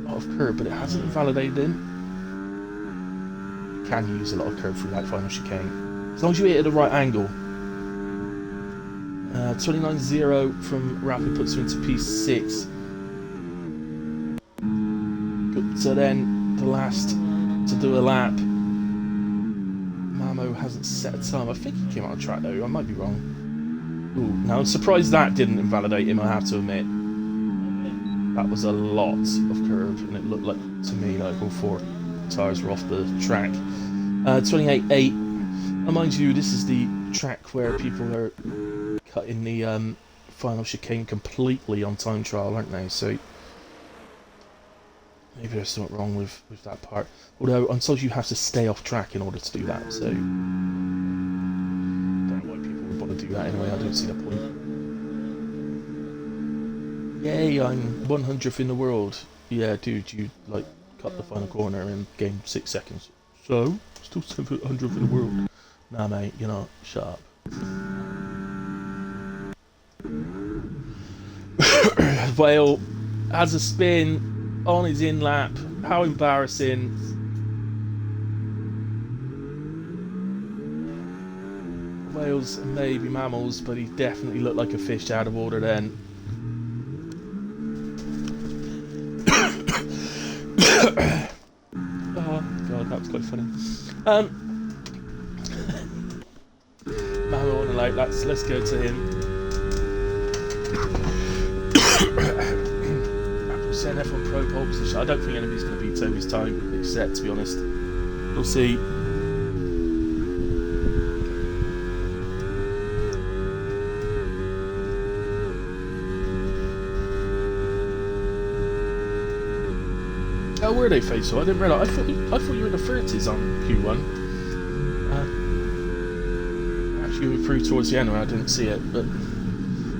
A lot of curve, but it hasn't invalidated him. You can use a lot of curve through that final chicane. As long as you hit it at the right angle. 29.0 from Rapid puts you into P6. So then, the last to do a lap. Mamo hasn't set a time. I think he came out of track though, I might be wrong. Ooh, now I'm surprised that didn't invalidate him, I have to admit. That was a lot of curve, and it looked like, to me, like all four tyres were off the track. 28.8. And mind you, this is the track where people are cutting the final chicane completely on time trial, aren't they? So maybe there's something wrong with that part. Although I'm told you have to stay off track in order to do that, so I don't know why people would want to do that anyway. I don't see the point. Yay, I'm 100th in the world. Yeah, dude, you like cut the final corner and gained 6 seconds. So, still 100th in the world. Nah, mate, you're not. Shut up. Whale has a spin on his in lap. How embarrassing. Whales may be mammals, but he definitely looked like a fish out of order then. Oh god, that was quite funny. Mammal on the lake, let's go to him. F1 Pro pole position. I don't think anybody's going to beat Toby's time, except, to be honest. We'll see. Oh, were they, Faisal? I didn't realise. I thought you were in the 30s on Q1. Actually, we were through towards the end where I didn't see it. But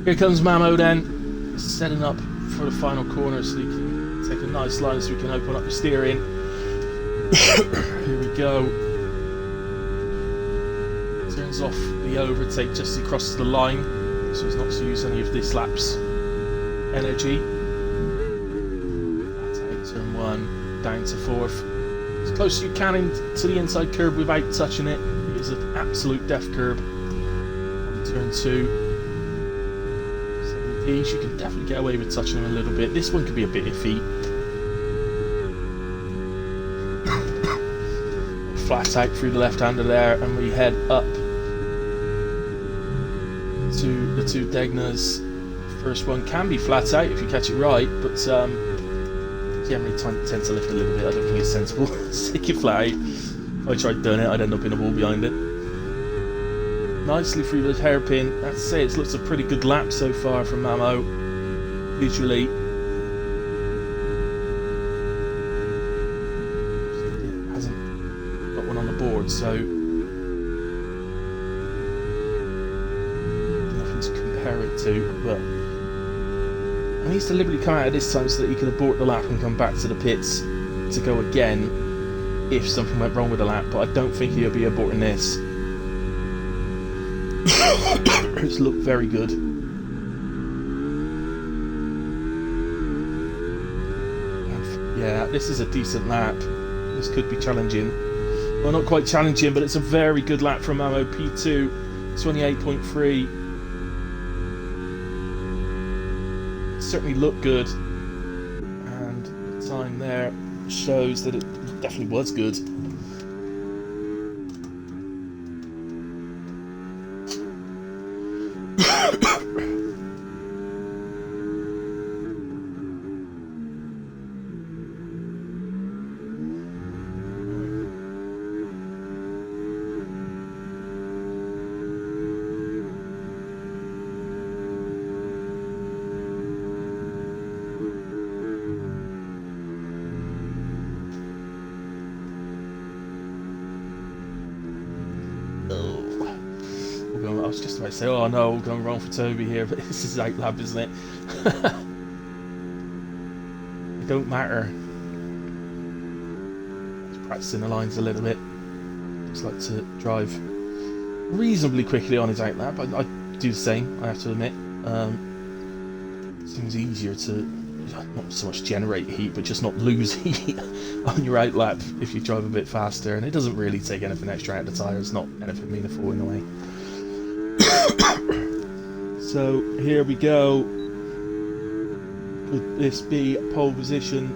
here comes Mamo then, setting up for the final corner so you can take a nice line so we can open up the steering. Here we go. Turns off the overtake just as he crosses the line, so he's not to use any of this lap's energy. That's out, turn 1, down to 4th. He's close as you can to the inside curb without touching it. It is an absolute death curb. On turn 2. 70s, you can definitely get away with touching them a little bit. This one could be a bit iffy. Flat out through the left-hander there, and we head up to the 2 Degnas. First one can be flat out if you catch it right, but generally tend to lift a little bit. I don't think it's sensible. Stick it flat out. If I tried doing it, I'd end up in a wall behind it. Nicely through the hairpin. That's to say, it looks a pretty good lap so far from Mamo. Visually. It hasn't got one on the board, so nothing to compare it to, but and he's deliberately come out at this time so that he can abort the lap and come back to the pits to go again if something went wrong with the lap, but I don't think he'll be aborting this. It's looked very good. And yeah, this is a decent lap. This could be challenging. Well, not quite challenging, but it's a very good lap from Mamo. P2, 28.3. Certainly looked good, and the time there shows that it definitely was good. I was just about to say, oh no, we're going wrong for Toby here, but this is outlap, isn't it? It don't matter. Just practicing the lines a little bit. Just like to drive reasonably quickly on his outlap. I do the same, I have to admit. Seems easier to not so much generate heat, but just not lose heat on your outlap if you drive a bit faster, and it doesn't really take anything extra out of the tyres, not anything meaningful in a way. So here we go. Could this be pole position?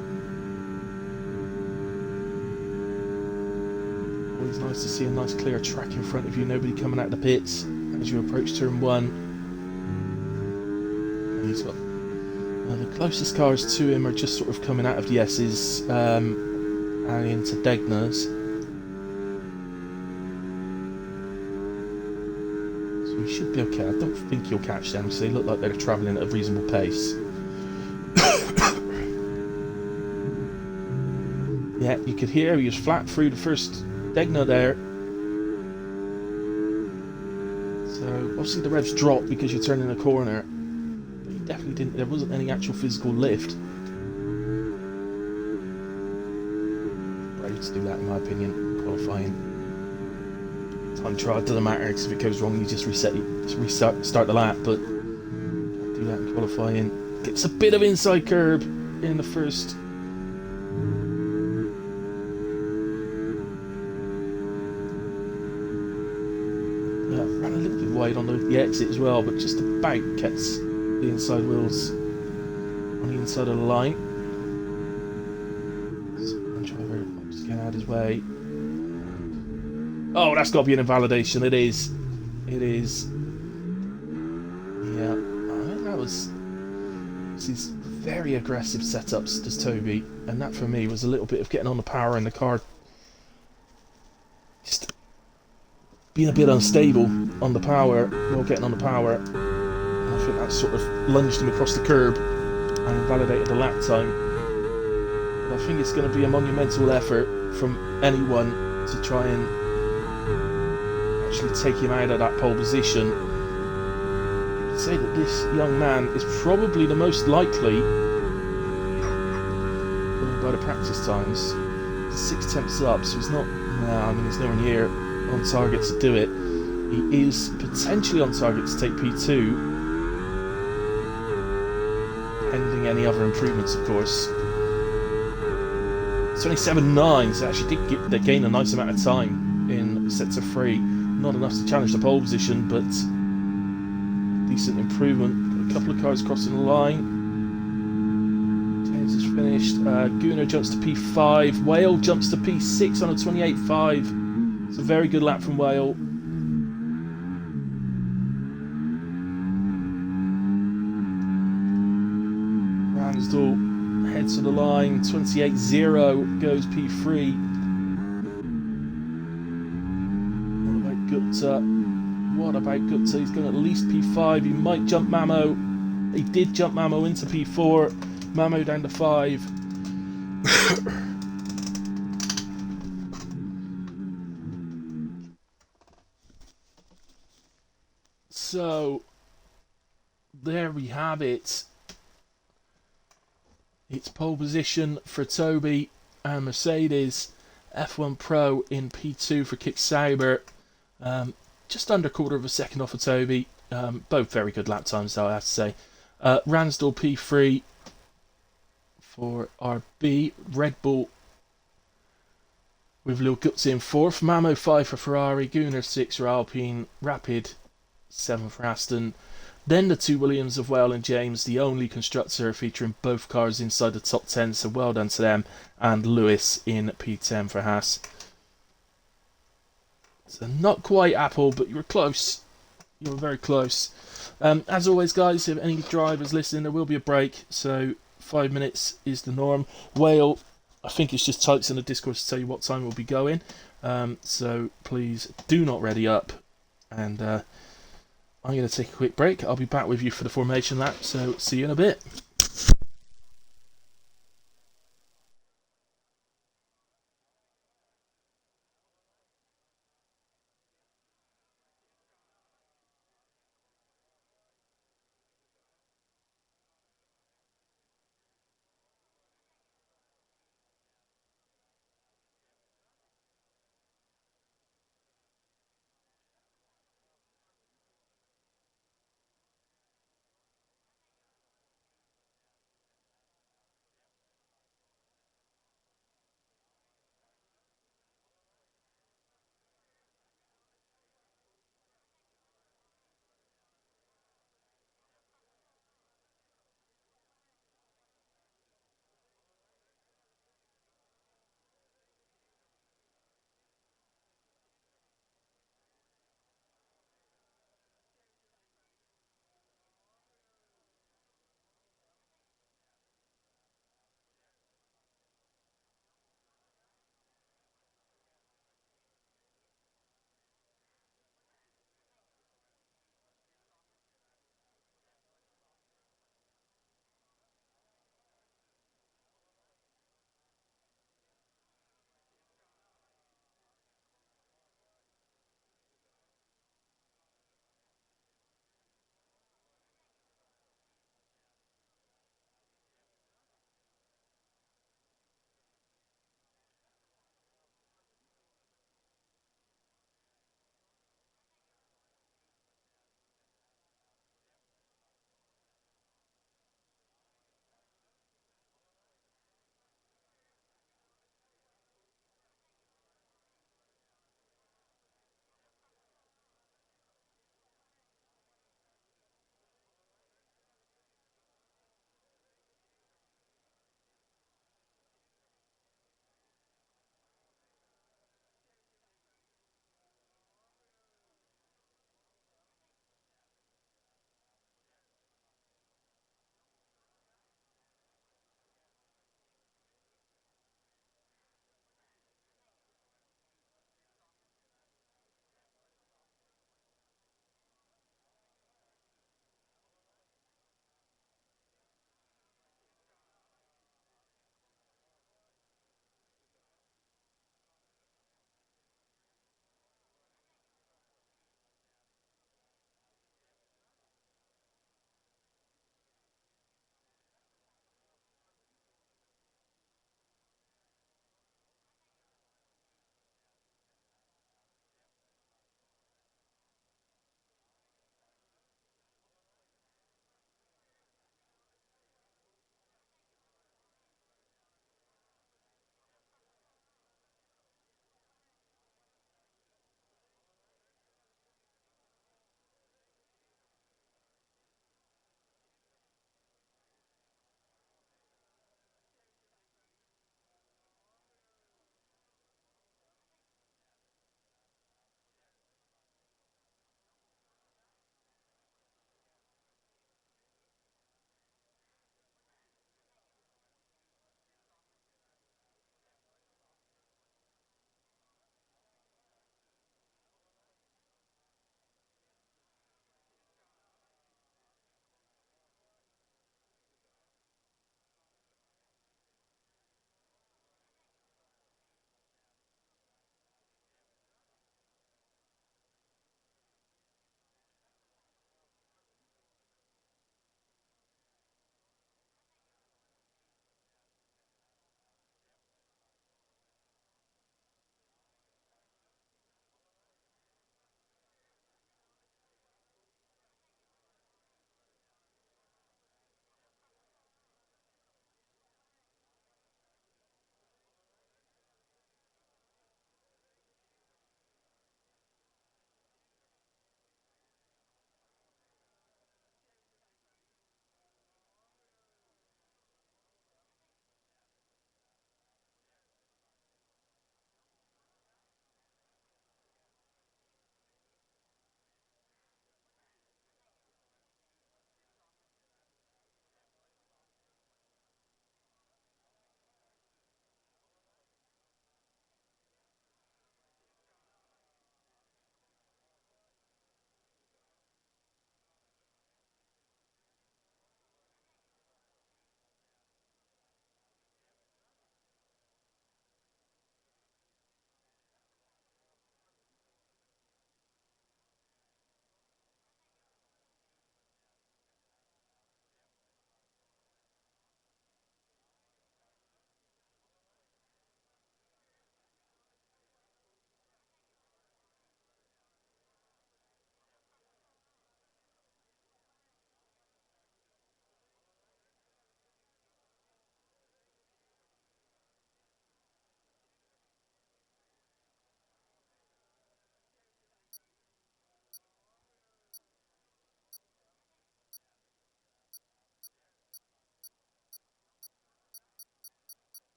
Always nice to see a nice clear track in front of you, nobody coming out of the pits as you approach turn 1. And he's got the closest cars to him are just sort of coming out of the S's and into Degna's. So we should be okay. I don't think he'll catch them because they look like they're travelling at a reasonable pace. Yeah, you could hear he was flat through the first Degna there. So obviously the revs drop because you're turning a corner. Definitely didn't. There wasn't any actual physical lift. Brave to do that, in my opinion. Qualifying time trial doesn't matter because if it goes wrong, you just start the lap. But do that in qualifying. Gets a bit of inside curb in the first. Ran a little bit wide on the exit as well, but just about gets the inside wheels on the inside of the line. So driver just getting out of his way. Oh, that's got to be an invalidation. It is. It is. Yeah, I think that was. These very aggressive setups does Toby, and that for me was a little bit of getting on the power in the car. Just being a bit unstable on the power while getting on the power. I think that sort of lunged him across the curb and invalidated the lap time. But I think it's going to be a monumental effort from anyone to try and actually take him out of that pole position. I'd say that this young man is probably the most likely, by the practice times, 6 tenths up, so he's not, I mean he's nowhere near on target to do it. He is potentially on target to take P2, pending any other improvements, of course. 27.9, so actually they gain a nice amount of time in sets of 3. Not enough to challenge the pole position, but decent improvement. Got a couple of cars crossing the line. Tails is finished. Gunnar jumps to P5. Whale jumps to P6 on a 28.5. It's a very good lap from Whale. Ransdell heads to the line. 28.0 goes P3. What about Gupta? He's going at least P5. He might jump Mamo. He did jump Mamo into P4. Mamo down to 5. So, there we have it. It's pole position for Toby and Mercedes. F1 Pro in P2 for Kick Sauber. Just under a quarter of a second off of Toby. Both very good lap times, though, I have to say. Ransdell P3 for RB. Red Bull with Lil Gutzi in 4th. Mamo 5 for Ferrari. Gunnar 6 for Alpine. Rapid 7 for Aston. Then the 2 Williams of Whale and James, the only constructor featuring both cars inside the top 10, so well done to them. And Lewis in P10 for Haas. So not quite Apple, but you were close. You were very close. As always, guys, if any drivers listening, there will be a break. So 5 minutes is the norm. Whale, I think it's just types in the Discord to tell you what time we'll be going. So please do not ready up. And I'm going to take a quick break. I'll be back with you for the formation lap. So see you in a bit.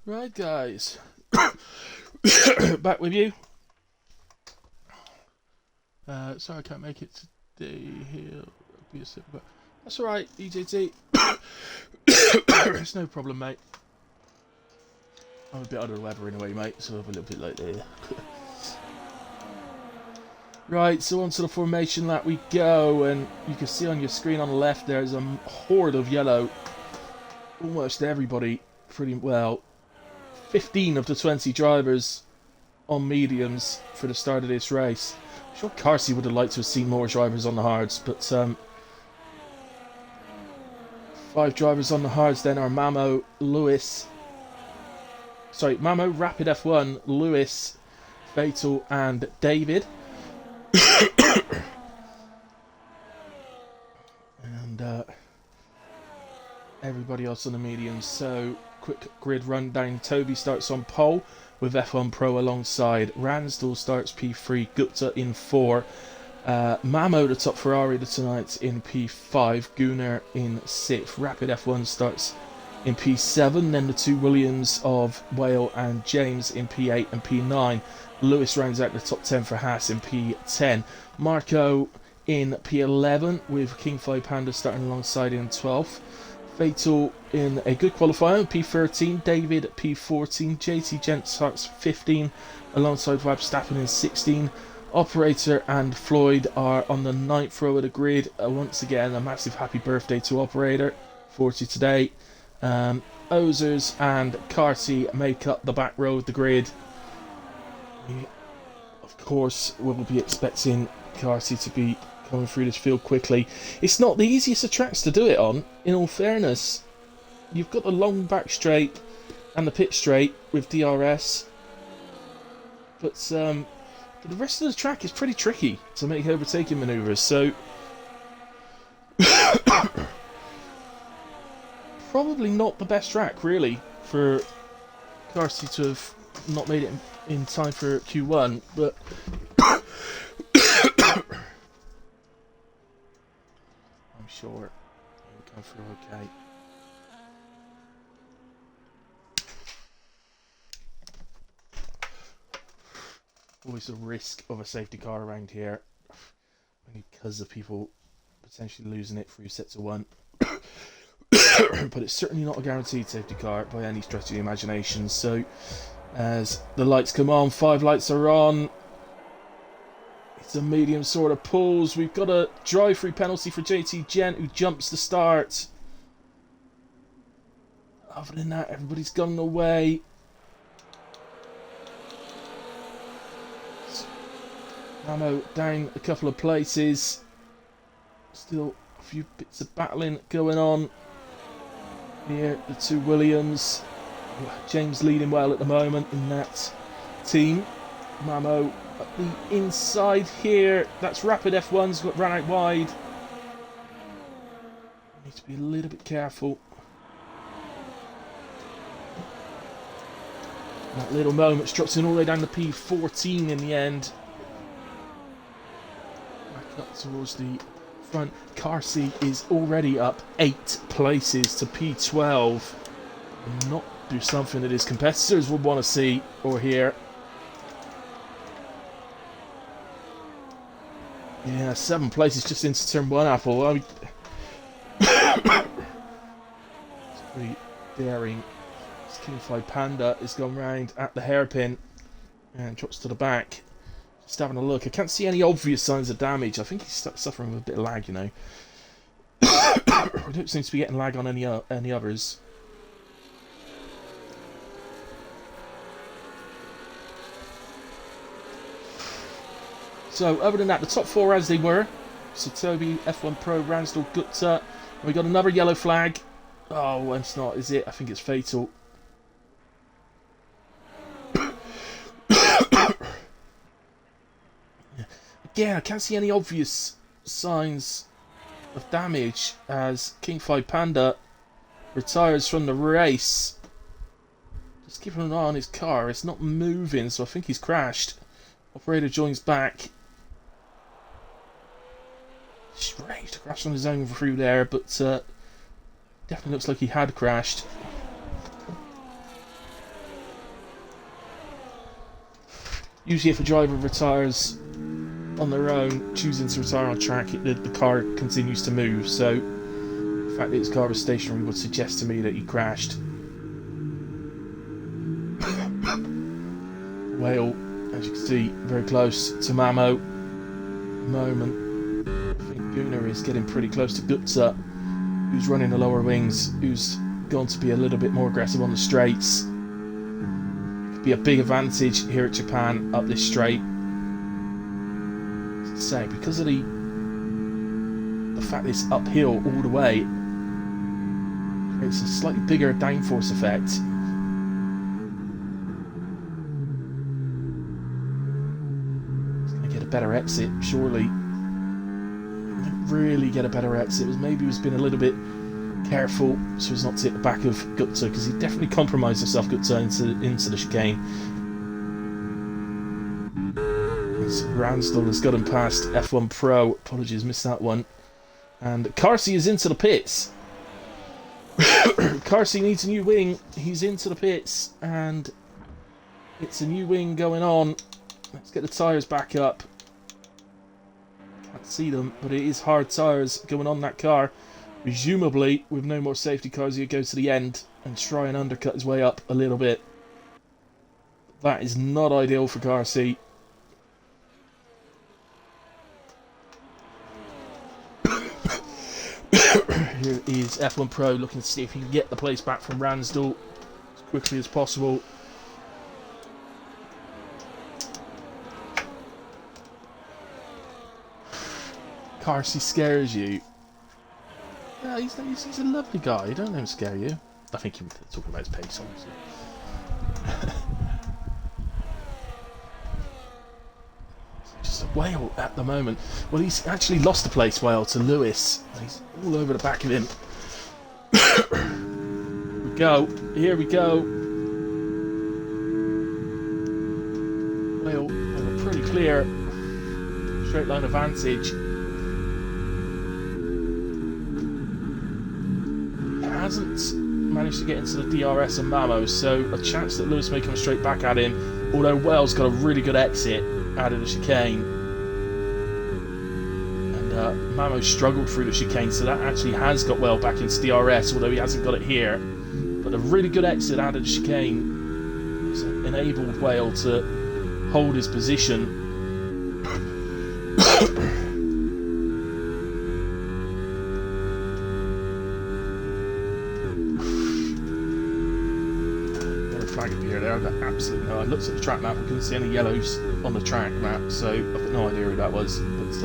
Right, guys. Back with you. Sorry I can't make it today here. But that's alright, EJT. It's no problem, mate. I'm a bit under the weather anyway, mate, so I'm a little bit late there. Right, so onto the formation lap we go, and you can see on your screen on the left there's a horde of yellow. Almost everybody, pretty well. 15 of the 20 drivers on mediums for the start of this race. I'm sure Carsey would have liked to have seen more drivers on the hards, but 5 drivers on the hards then are Mamo, Rapid F1, Lewis, Fatal and David. And everybody else on the mediums. So, quick grid rundown. Toby starts on pole with F1 Pro alongside. Ransdell starts P3, Gupta in 4. Mamo, the top Ferrari tonight, in P5. Gunnar in 6th. Rapid F1 starts in P7. Then the 2 Williams of Whale and James in P8 and P9. Lewis rounds out the top 10 for Haas in P10. Marco in P11 with King 5 Panda starting alongside in 12th. Fatal in a good qualifier, P13. David P14. JT Gent starts 15 alongside Webstappen in 16. Operator and Floyd are on the 9th row of the grid. Once again, a massive happy birthday to Operator, 40 today. Ozers and Carty make up the back row of the grid. We, of course, will be expecting Carty to be coming through this field quickly. It's not the easiest of tracks to do it on, in all fairness. You've got the long back straight and the pit straight with DRS, but the rest of the track is pretty tricky to make overtaking manoeuvres, so probably not the best track really for Carty to have not made it in time for Q1, but I'm sure we'll go through okay. Always a risk of a safety car around here, only because of people potentially losing it through sets of 1. But it's certainly not a guaranteed safety car by any stretch of the imagination. So as the lights come on, 5 lights are on. It's a medium sort of pulls. We've got a drive-through penalty for JT Gent, who jumps the start. Other than that, everybody's gone away. Mamo down a couple of places. Still a few bits of battling going on. Here, the 2 Williams. James leading well at the moment in that team. Mamo at the inside here. That's Rapid F1's got run out wide. Need to be a little bit careful. That little moment drops in all the way down to P14 in the end. Back up towards the front. Carsey is already up 8 places to P12. Not do something that his competitors would want to see or hear. Yeah, 7 places just into turn 1 Apple. I mean, it's pretty daring. This King 5 Panda has gone round at the hairpin and drops to the back. Just having a look. I can't see any obvious signs of damage. I think he's suffering with a bit of lag, you know. I don't seem to be getting lag on any others. So, other than that, the top 4 as they were. So, Toby, F1 Pro, Ransdell, Gupta. And we got another yellow flag. Oh, it's not, is it? I think it's Fatal. Again, I can't see any obvious signs of damage as King 5 Panda retires from the race. Just keeping an eye on his car. It's not moving, so I think he's crashed. Operator joins back. Strange to crash on his own through there, but definitely looks like he had crashed. Usually if a driver retires on their own, choosing to retire on track, the car continues to move, so the fact that his car was stationary would suggest to me that he crashed. Whale, as you can see, very close to Mamo. Moment. I think Gunnar is getting pretty close to Gutsa, who's running the lower wings, who's going to be a little bit more aggressive on the straights. Could be a big advantage here at Japan up this straight. Say, because of the fact that it's uphill all the way, it's a slightly bigger downforce effect. It's going to get a better exit, surely. Really get a better exit. Maybe he was being a little bit careful so as not to hit the back of Gupta, because he definitely compromised himself, Gupta, into the chicane. Ransdell has got him past F1 Pro. Apologies, missed that one. And Carsey is into the pits. Carsey needs a new wing. He's into the pits, and it's a new wing going on. Let's get the tyres back up. Can't see them, but it is hard tyres going on that car. Presumably, with no more safety cars, he'll go to the end and try and undercut his way up a little bit. That is not ideal for Carsey. Here is F1 Pro looking to see if he can get the place back from Ransdell as quickly as possible. Carsey scares you. Yeah, he's a lovely guy. Don't let him scare you. I think he was talking about his pace, obviously. Just a Whale at the moment. Well, he's actually lost the place, Whale, to Lewis. He's all over the back of him. Here we go. Here we go. Whale have a pretty clear straight line advantage. Hasn't managed to get into the DRS and Mamo, so a chance that Lewis may come straight back at him, although Wales got a really good exit out of the chicane, and Mamo struggled through the chicane, so that actually has got Wales back into DRS, although he hasn't got it here. But a really good exit out of the chicane has enabled Wales to hold his position. I've got absolutely no. I looked at the track map, I couldn't see any yellows on the track map, so I've got no idea who that was. But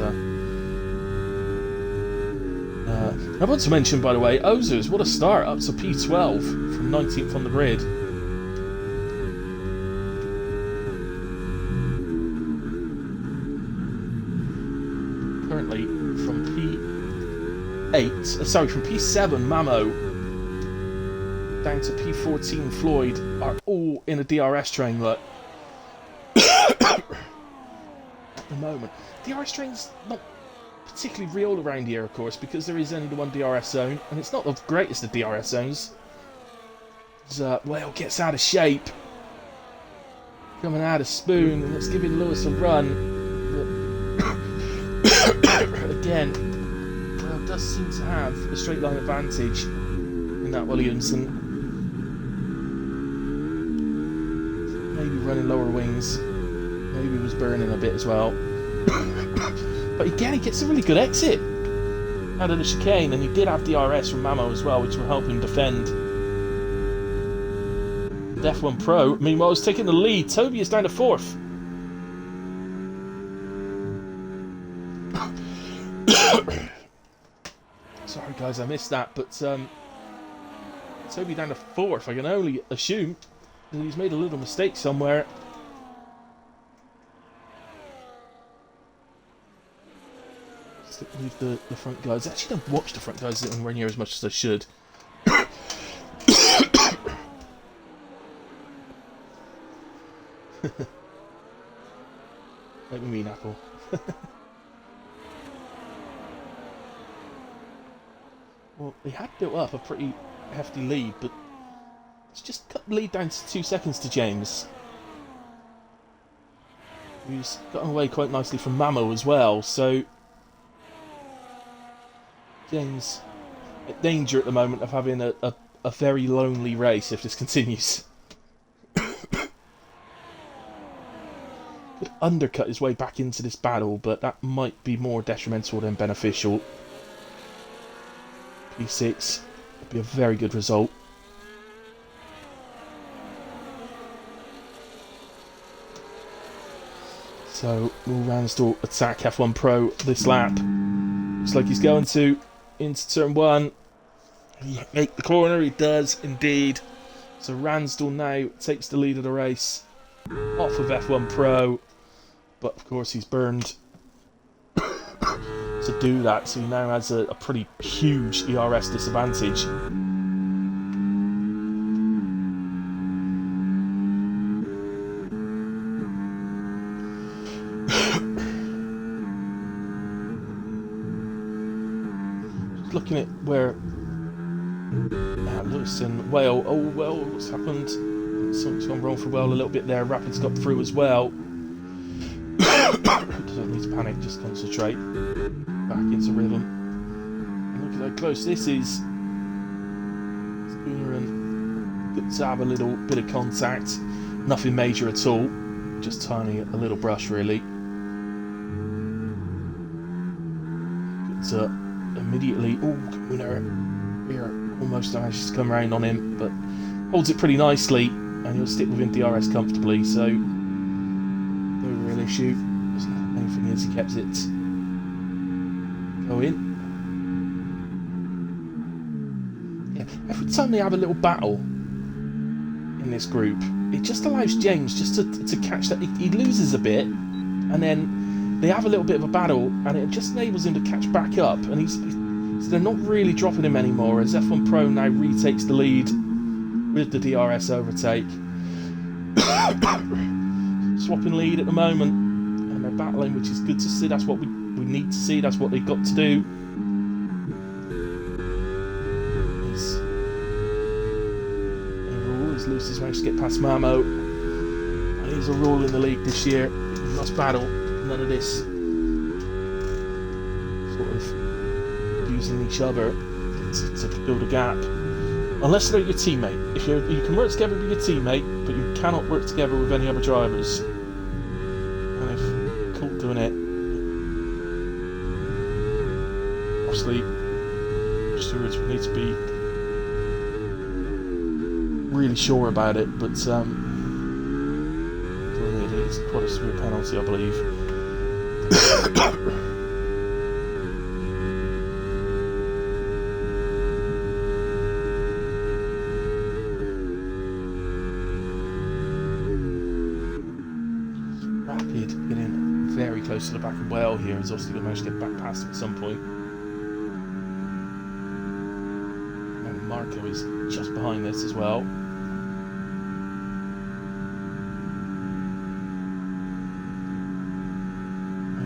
I want to mention, by the way, Ozers, what a start, up to P12 from 19th on the grid. Currently from from P7, Mamo, down to P14 Floyd are all in a DRS train, look. At the moment. DRS train's not particularly real around here, of course, because there is only the one DRS zone, and it's not the greatest of DRS zones. Whale gets out of shape. Coming out of spoon, and it's giving Lewis a run. But again, Whale does seem to have a straight line advantage in that Williamson. Maybe running lower wings. Maybe he was burning a bit as well. But again, he gets a really good exit out of the chicane, and he did have DRS from Mamo as well, which will help him defend. F1 Pro, meanwhile, is taking the lead. Toby is down to 4th. Sorry guys, I missed that, but Toby down to 4th. I can only assume that he's made a little mistake somewhere. Stick with the front guys. I actually don't watch the front guys anywhere near as much as I should. Like me mean, Apple. Well, they had built up a pretty hefty lead, but it's just cut the lead down to 2 seconds to James. who's gotten away quite nicely from Mamo as well. So James in danger at the moment of having a very lonely race if this continues. Could undercut his way back into this battle, but that might be more detrimental than beneficial. P6 would be a very good result. So will Ransdell attack F1 Pro this lap? Looks like he's going to into turn 1. He make the corner, he does indeed. So Ransdell now takes the lead of the race off of F1 Pro, but of course he's burned to do that, so he now has a pretty huge ERS disadvantage. Just looking at where Lewis and Whale. Oh well, what's happened? Something's gone wrong for Whale a little bit there. Rapid's got through as well. Doesn't need to panic, just concentrate. Back into rhythm. And look at how close this is. Spooner and good to have a little bit of contact. Nothing major at all. Just tiny, a little brush really. Good to immediately. Oh, Spooner here almost manages to come around on him, but holds it pretty nicely, and he'll stick within DRS comfortably. So no real issue. The main thing is he kept it going. Yeah, every time they have a little battle in this group, it just allows James just to catch that. He loses a bit, and then they have a little bit of a battle, and it just enables him to catch back up. And so they're not really dropping him anymore, as F1 Pro now retakes the lead with the DRS overtake. Swapping lead at the moment, and they're battling, which is good to see. That's what we need to see. That's what they've got to do. As Lewis has managed to get past Mamo, and he's a rule in the league this year. We must battle. None of this sort of using each other to build a gap. Unless they're your teammate. If you can work together with your teammate, but you cannot work together with any other drivers. And if caught doing it, obviously stewards would need to be really sure about it. But it's quite a severe penalty, I believe. Very close to the back of Whale here. He's obviously going to manage to get back past him at some point. And Marco is just behind this as well.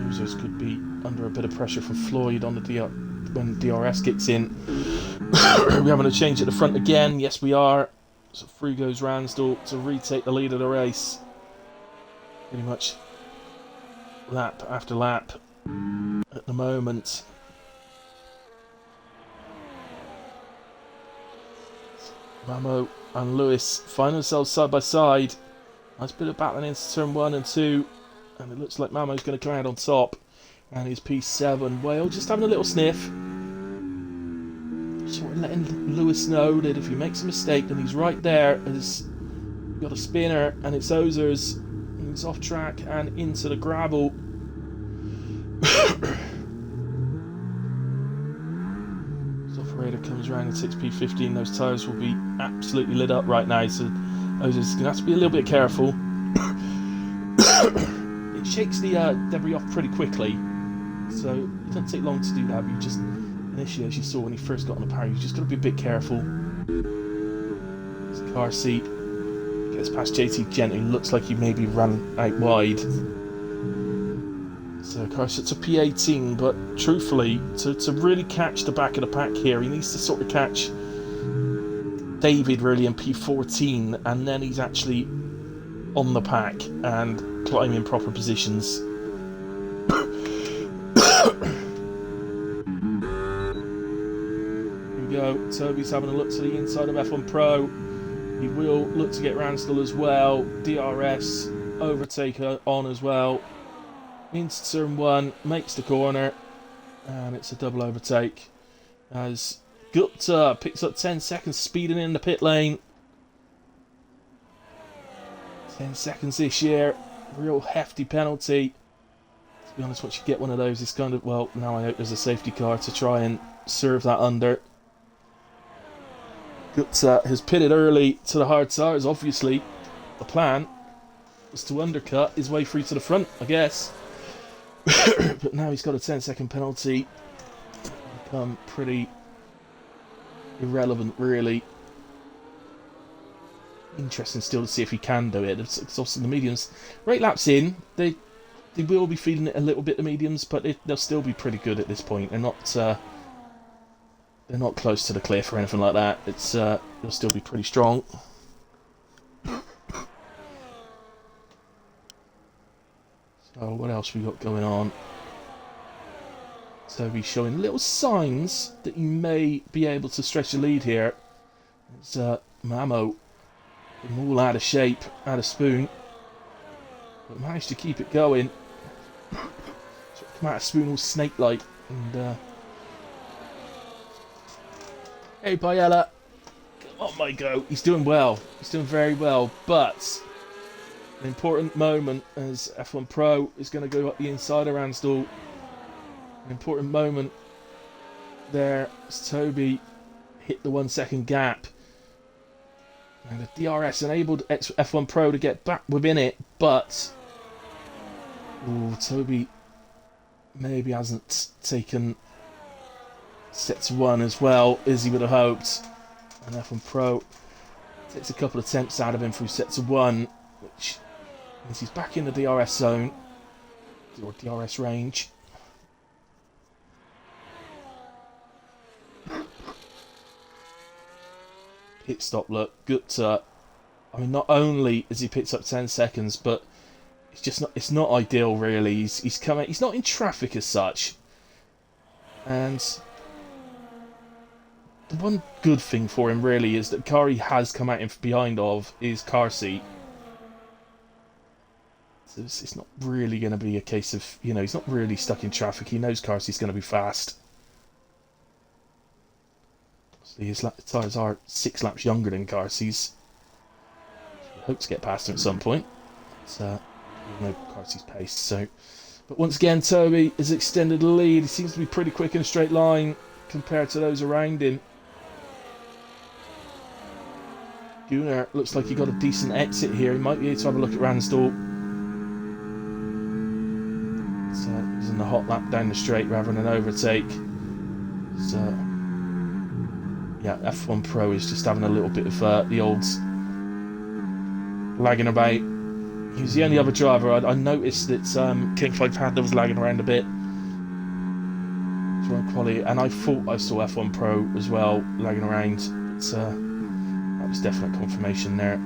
Users could be under a bit of pressure from Floyd on the when DRS kicks in. We're having a change at the front again. Yes, we are. So through goes Ransdell to retake the lead of the race. Pretty much lap after lap at the moment. Mamo and Lewis find themselves side by side. Nice bit of battling into turn 1 and 2, and it looks like Mamo's going to come out on top. And his P7 Whale just having a little sniff, sort of letting Lewis know that if he makes a mistake, then he's right there. He's got a spinner, and it's Ozers. He's off track and into the gravel. His operator comes around and 6P15. Those tyres will be absolutely lit up right now, so Ozers is going to have to be a little bit careful. It shakes the debris off pretty quickly, so it doesn't take long to do that. But you just, initially, as you saw when he first got on the power, you just got to be a bit careful. His car seat gets past JT gently. Looks like he maybe ran out wide. So Carson to P18, but truthfully, to really catch the back of the pack here, he needs to sort of catch David really in P14, and then he's actually on the pack. And climb in proper positions. Here we go. Toby's having a look to the inside of F1 Pro. He will look to get Ransdell as well. DRS overtake on as well. Into turn 1, makes the corner, and it's a double overtake as Gupta picks up 10 seconds speeding in the pit lane. 10 seconds this year, real hefty penalty. To be honest, once you get one of those, it's kind of, well, now I hope there's a safety car to try and serve that under. Gupta has pitted early to the hard tires, obviously. The plan was to undercut his way through to the front, I guess. But now he's got a 10-second penalty. Become pretty irrelevant, really. Interesting still to see if he can do it. It's obviously the mediums. 8 laps in, they will be feeling it a little bit, the mediums, but they'll still be pretty good at this point. They're not close to the cliff or anything like that. They'll still be pretty strong. So what else we got going on? So he's showing little signs that he may be able to stretch the lead here. It's Mamo, them all out of shape, out of spoon, but managed to keep it going. So come out of spoon all snake-like, and hey Biella, come on my go. He's doing well. He's doing very well, but an important moment as F1 Pro is going to go up the inside of Ransdell. An important moment there as Toby hit the 1 second gap. And the DRS enabled F1 Pro to get back within it, but Toby maybe hasn't taken set 1 as well as he would have hoped. And F1 Pro takes a couple of attempts out of him through set 1, which means he's back in the DRS zone, or DRS range. Pit stop, look, Gupta. I mean, not only has he picked up 10 seconds, but it's not ideal really. He's coming. He's not in traffic as such, and the one good thing for him really is that the car he has come out in behind of is car seat. So it's not really going to be a case of, he's not really stuck in traffic. He knows car seat's going to be fast. His tyres are 6 laps younger than Carsey's. We hope to get past him at some point. So, we know Carsey's pace. So, but once again, Toby has extended the lead. He seems to be pretty quick in a straight line compared to those around him. Gunnar looks like he got a decent exit here. He might be able to have a look at Ransdell. So, he's in the hot lap down the straight rather than an overtake. So, yeah, F1 Pro is just having a little bit of the old lagging about. He was the only other driver. I noticed that King 5 Panda was lagging around a bit during quality, and I thought I saw F1 Pro as well lagging around. But, that was definite confirmation there.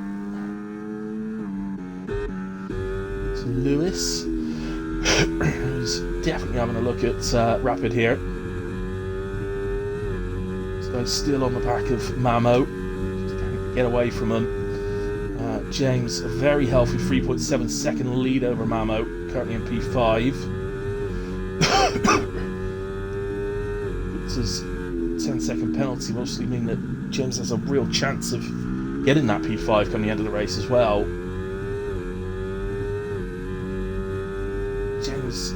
So Lewis who's definitely having a look at Rapid here. Guy's still on the back of Mamo. Just can't get away from him. James, a very healthy 3.7 second lead over Mamo, currently in P5. It's his 10-second penalty will obviously mean that James has a real chance of getting that P5 come the end of the race as well. James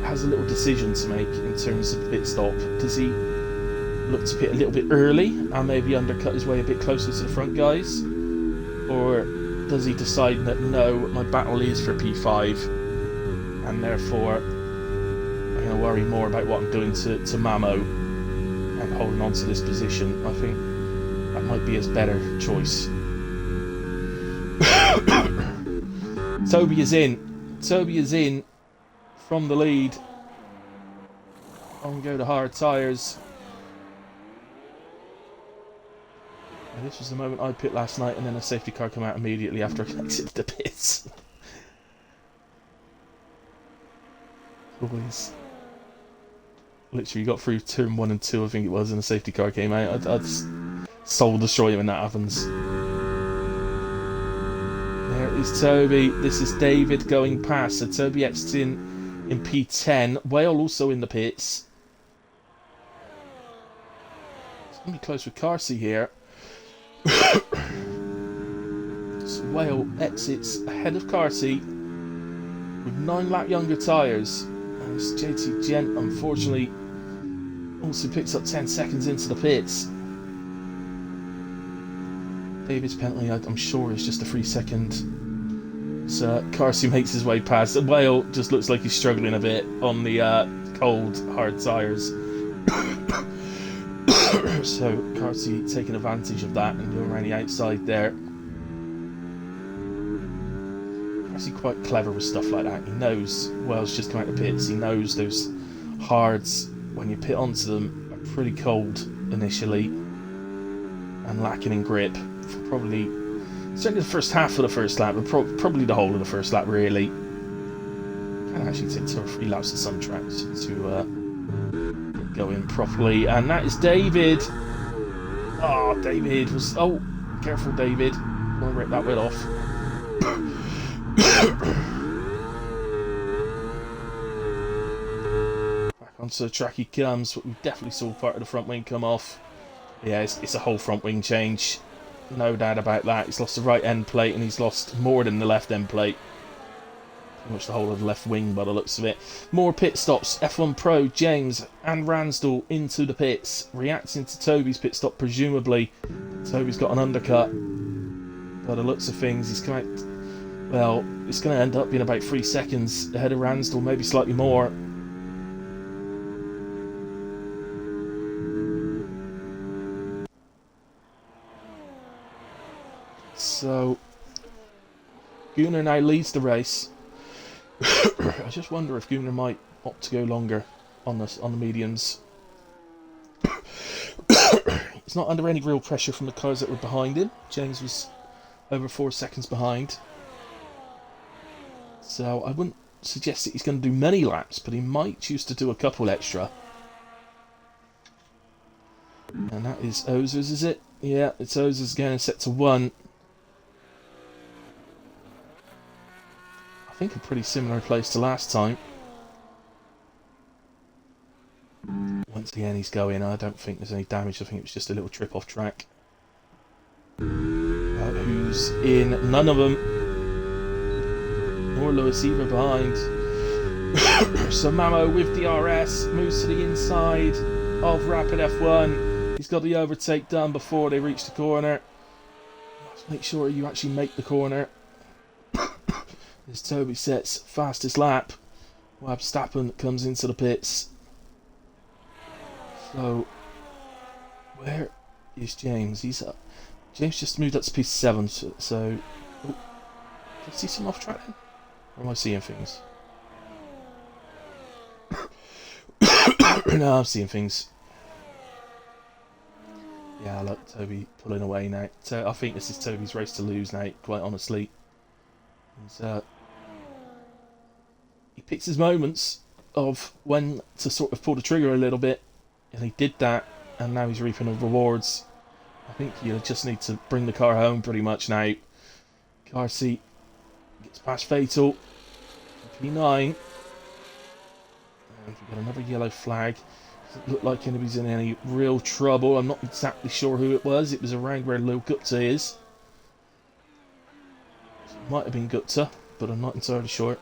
has a little decision to make in terms of pit stop. Does he look to pit a little bit early and maybe undercut his way a bit closer to the front guys, or does he decide that no, my battle is for P5 and therefore I'm going to worry more about what I'm doing to Mamo and holding on to this position? I think that might be his better choice. Toby is in from the lead. On go to hard tyres. This was the moment I pit last night, and then a safety car came out immediately after I exited the pits. Always. Literally got through turn 1 and 2, I think it was, and a safety car came out. I'd soul destroy him when that happens. There is Toby. This is David going past. So Toby exiting in P10. Whale also in the pits. It's going to be close with Carsey here. So Whale exits ahead of Carsey with 9 lap younger tyres. And this JT Gent, unfortunately, also picks up 10 seconds into the pits. David's penalty, I'm sure, is just a 3-second. So Carsey makes his way past. The Whale just looks like he's struggling a bit on the cold, hard tyres. So Carsey taking advantage of that and going around the outside there. Carsey quite clever with stuff like that. He knows Whale's just come out of the pits. He knows those hards, when you pit onto them, are pretty cold initially and lacking in grip. Probably certainly the first half of the first lap, but probably the whole of the first lap really. Can actually take 2 or 3 laps of some tracks to go in properly, and that is David. Oh, David was. Oh, careful, David! Don't want to rip that wheel off. Back onto the track he comes, but we definitely saw part of the front wing come off. Yeah, it's a whole front wing change. No doubt about that. He's lost the right end plate and he's lost more than the left end plate. Pretty much the whole of the left wing by the looks of it. More pit stops. F1 Pro, James and Ransdell into the pits. Reacting to Toby's pit stop, presumably. Toby's got an undercut. By the looks of things, he's come out... Well, it's going to end up being about 3 seconds ahead of Ransdell, maybe slightly more. So, Gunnar now leads the race. I just wonder if Gunnar might opt to go longer on the mediums. He's not under any real pressure from the cars that were behind him. James was over 4 seconds behind. So I wouldn't suggest that he's going to do many laps, but he might choose to do a couple extra. And that is Ozers, is it? Yeah, it's Ozers again, set to 1. I think a pretty similar place to last time. Once again he's going. I don't think there's any damage. I think it was just a little trip off track. Who's in? None of them. Nor Lewis either behind. So Mamo with DRS moves to the inside of Rapid F1. He's got the overtake done before they reach the corner. Let's make sure you actually make the corner. As Toby sets fastest lap, while Verstappen comes into the pits. So, where is James? He's up. James just moved up to P7, so oh, did I see some off track then? Or am I seeing things? No, I'm seeing things. Yeah, look, Toby pulling away now. So I think this is Toby's race to lose now, quite honestly. He's, he picks his moments of when to sort of pull the trigger a little bit, and he did that, and now he's reaping the rewards. I think you just need to bring the car home pretty much now. Car seat gets past Fatal, P9, and we've got another yellow flag. Doesn't look like anybody's in any real trouble. I'm not exactly sure who it was. It was around where Lil Gupta is. So it might have been Gupta, but I'm not entirely sure.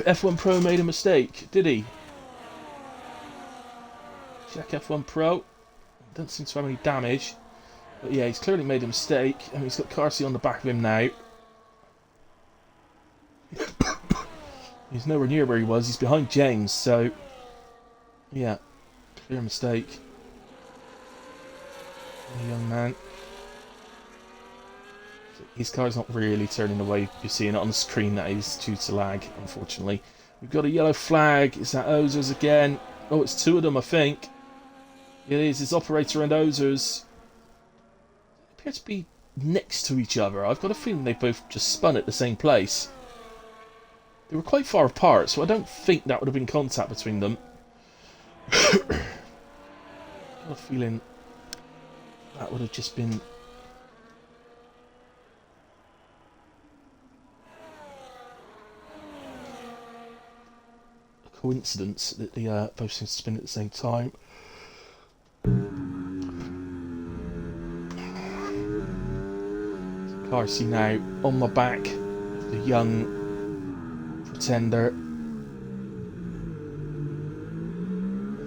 F1 Pro made a mistake, did he? Check F1 Pro. Doesn't seem to have any damage. But yeah, he's clearly made a mistake. I mean, he's got Carsey on the back of him now. He's nowhere near where he was. He's behind James, so... Yeah, clear mistake. The young man. His car's not really turning the way you're seeing it on the screen. That is due to lag, unfortunately. We've got a yellow flag. Is that Ozers again? Oh, it's 2 of them, I think. It is. It's Operator and Ozers. appear to be next to each other. I've got a feeling they both just spun at the same place. They were quite far apart, so I don't think that would have been contact between them. I've got a feeling that would have just been a coincidence that they both seem to spin at the same time. Carsey now on the back, the young pretender.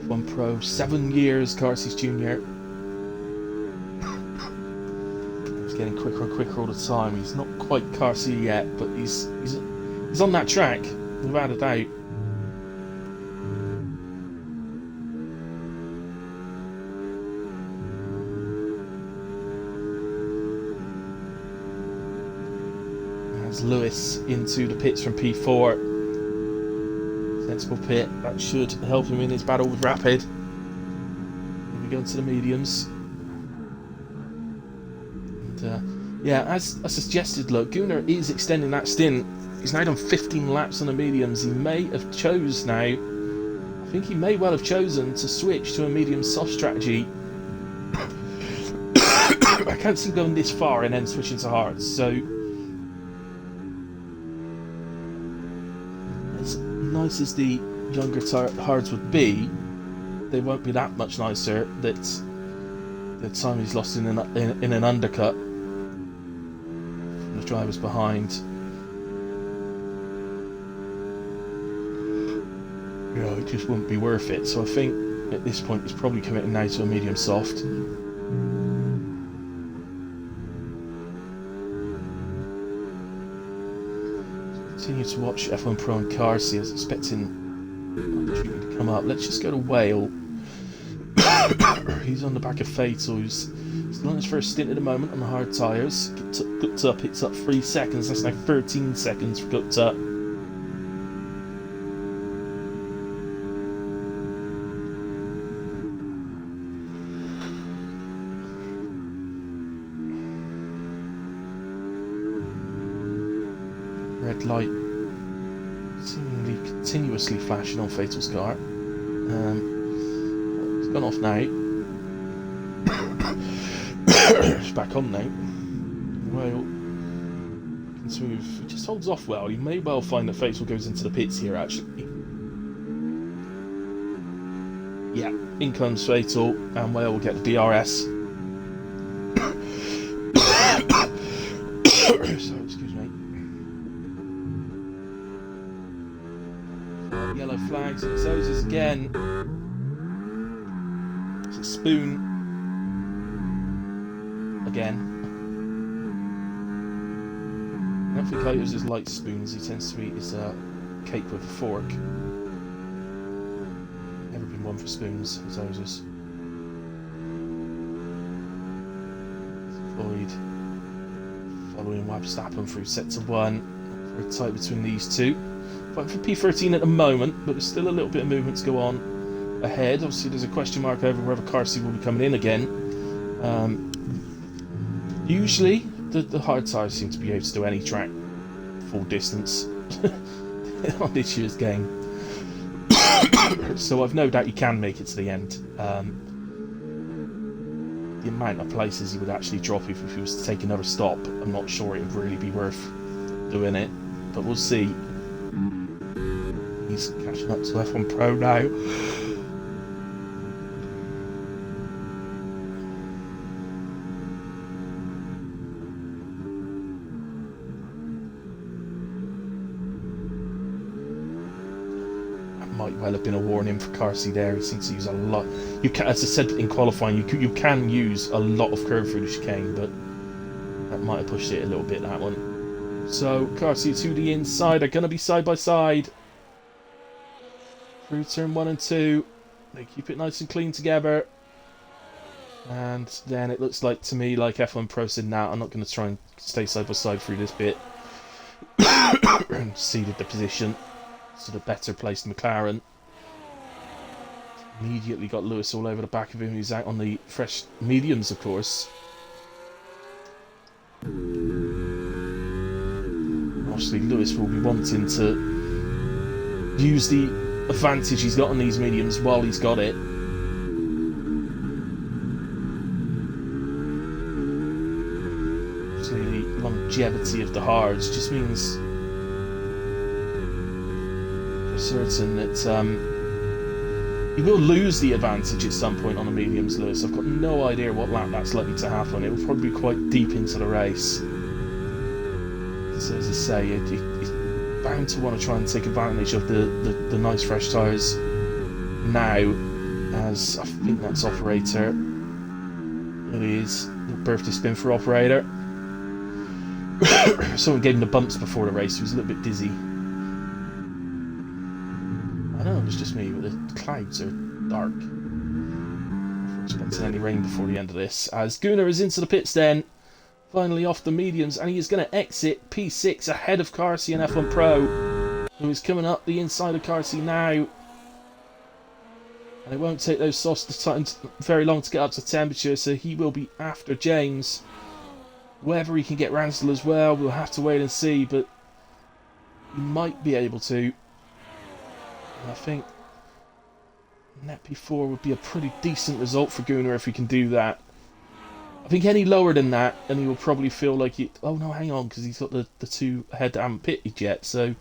F1 Pro, 7 years, Carsey's junior. He's getting quicker and quicker all the time. He's not quite Carsey yet, but he's on that track, without a doubt. Lewis into the pits from P4. Sensible pit. That should help him in his battle with Rapid. Here we go into the mediums. And, yeah, as I suggested, look, Gunnar is extending that stint. He's now done 15 laps on the mediums. He may have chose now. I think he may well have chosen to switch to a medium soft strategy. I can't see him going this far and then switching to hards. So nice as the younger hards would be, they won't be that much nicer that the time he's lost in an undercut from the drivers behind. You know, it just wouldn't be worth it. So I think at this point he's probably committing now to a medium soft. Continue to watch F1 Pro and Carsey as expecting opportunity to come up. Let's just go to Whale. He's on the back of Fatal, who's still on his first stint at the moment on the hard tyres. Gupta picks up 3 seconds, that's now 13 seconds for Gupta. Red light seemingly continuously flashing on Fatal's car. It's gone off now. It's back on now. Well, smooth. He just holds off well. He may well find that Fatal goes into the pits here, actually. Yeah, in comes Fatal, and Whale will get the DRS. Sorry, excuse me. Yellow flags, and so is again. It's a spoon. Again. I don't think I use his light spoons, he tends to eat his cake with a fork. Never been one for spoons, as ours. Floyd following Verstappen through sector 1. Very tight between these two. Fighting for P13 at the moment, but there's still a little bit of movement to go on ahead. Obviously there's a question mark over whether Carsey will be coming in again. Usually the hard tyres seem to be able to do any track full distance on this year's game. So I've no doubt he can make it to the end. The amount of places he would actually drop if he was to take another stop, I'm not sure it would really be worth doing it, but we'll see. He's catching up to F1 Pro now. That might well have been a warning for Carsey there. He seems to use a lot. You can, as I said in qualifying, you can use a lot of curve through the chicane, but that might have pushed it a little bit, that one. So Carsey to the inside are going to be side by side. Through turn 1 and 2, they keep it nice and clean together, and then it looks like to me like F1 Pro said, "Nah, I'm not going to try and stay side by side through this bit," and ceded the position to the better placed McLaren. Immediately got Lewis all over the back of him. He's out on the fresh mediums, of course. Obviously, Lewis will be wanting to use the advantage he's got on these mediums while he's got it. Obviously, the longevity of the hards just means for certain that he will lose the advantage at some point on the mediums, Lewis. I've got no idea what lap that's likely to happen. It will probably be quite deep into the race. So as I say, he's bound to want to try and take advantage of the nice fresh tyres now, as I think that's operator. It is the birthday spin for operator. Someone gave him the bumps before the race. He was a little bit dizzy. I know it was just me, but the clouds are dark. I'm not expecting any rain before the end of this. As Gunnar is into the pits then, finally off the mediums, and he is going to exit P6 ahead of Carsey and F1 Pro, who is coming up the inside of Carsey now. And it won't take those softs very long to get up to temperature, so he will be after James. Whether he can get Ransdell as well, we'll have to wait and see, but he might be able to. And I think net P4 would be a pretty decent result for Gunnar if he can do that. I think any lower than that, and he will probably feel like he... Oh no, hang on, because he's got the two ahead that haven't pitted yet, so...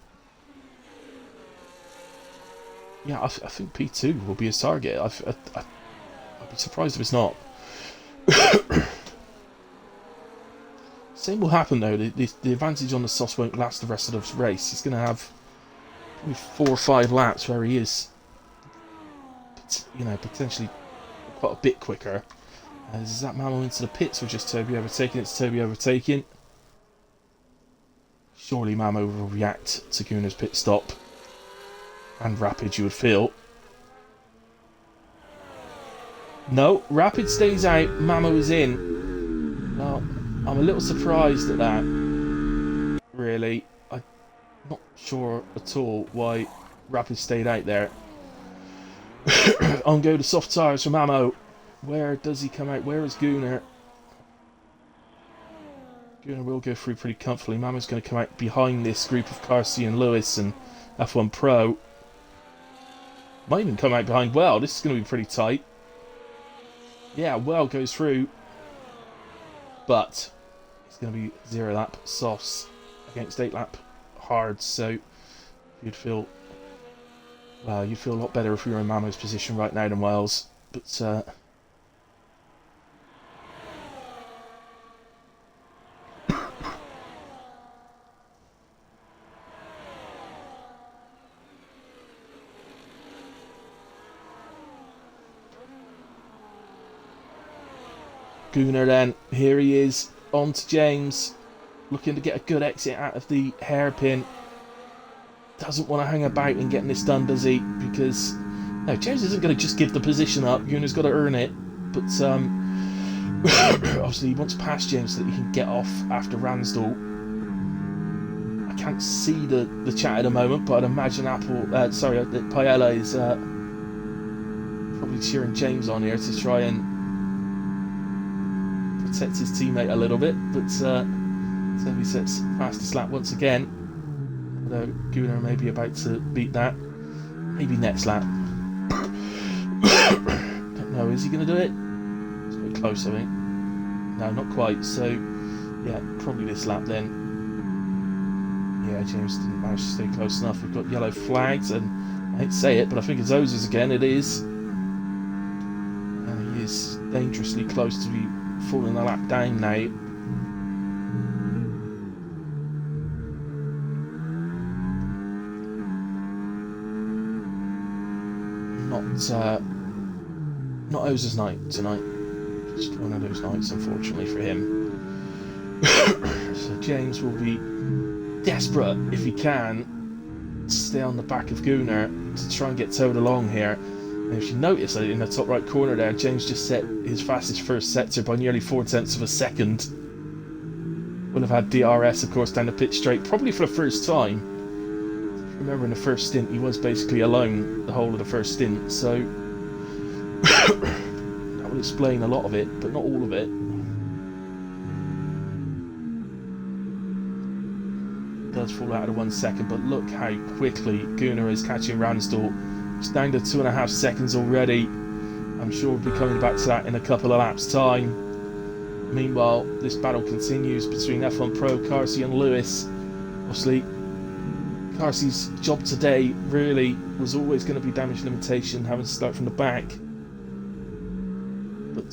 Yeah, I think P2 will be his target. I'd be surprised if it's not. Same will happen though, the advantage on the softs won't last the rest of the race. He's going to have probably 4 or 5 laps where he is, you know, potentially quite a bit quicker. Is that Mamo into the pits or just Toby overtaking? It's Toby overtaking. Surely Mamo will react to Gunnar's pit stop. And Rapid, you would feel. No, Rapid stays out, Mamo is in. Well, I'm a little surprised at that. Really. I'm not sure at all why Rapid stayed out there. On go to soft tyres for Mamo. Where does he come out? Where is Gunnar? Gunnar will go through pretty comfortably. Mamo's going to come out behind this group of Carsey and Lewis and F1 Pro. Might even come out behind Well. This is going to be pretty tight. Yeah, Well goes through. But it's going to be 0 lap softs against 8 lap hards. So you'd feel... Well, you'd feel a lot better if you were in Mamo's position right now than Wells. But... Gunnar then, here he is, on to James, looking to get a good exit out of the hairpin. Doesn't want to hang about and getting this done, does he? Because, no, James isn't going to just give the position up, Gunnar's got to earn it. But, obviously he wants to pass James so that he can get off after Ransdell. I can't see the chat at the moment, but I'd imagine that Paella is probably cheering James on here to try and protect his teammate a little bit, but Toby sets fastest lap once again. Although Gunnar may be about to beat that. Maybe next lap. Don't know, is he going to do it? It's very close, I think. No, not quite, so yeah, probably this lap then. Yeah, James didn't manage to stay close enough. We've got yellow flags, and I hate to say it, but I think it's Ozers again, it is. And he is dangerously close to be falling a lap down now. Not Oz's night tonight. Just one of those nights, unfortunately for him. So James will be desperate if he can to stay on the back of Gunnar to try and get towed along here. And if you notice in the top right corner there, James just set his fastest first sector by nearly 0.4 of a second. Will have had DRS, of course, down the pit straight, probably for the first time. Remember, in the first stint, he was basically alone the whole of the first stint, so that will explain a lot of it, but not all of it. does fall out of the 1 second, but look how quickly Gunnar is catching Ransdell. It's down to 2.5 seconds already. I'm sure we'll be coming back to that in a couple of laps' time. Meanwhile, this battle continues between F1 Pro, Carsey and Lewis. Obviously, Carsey's job today really was always going to be damage limitation, having to start from the back. But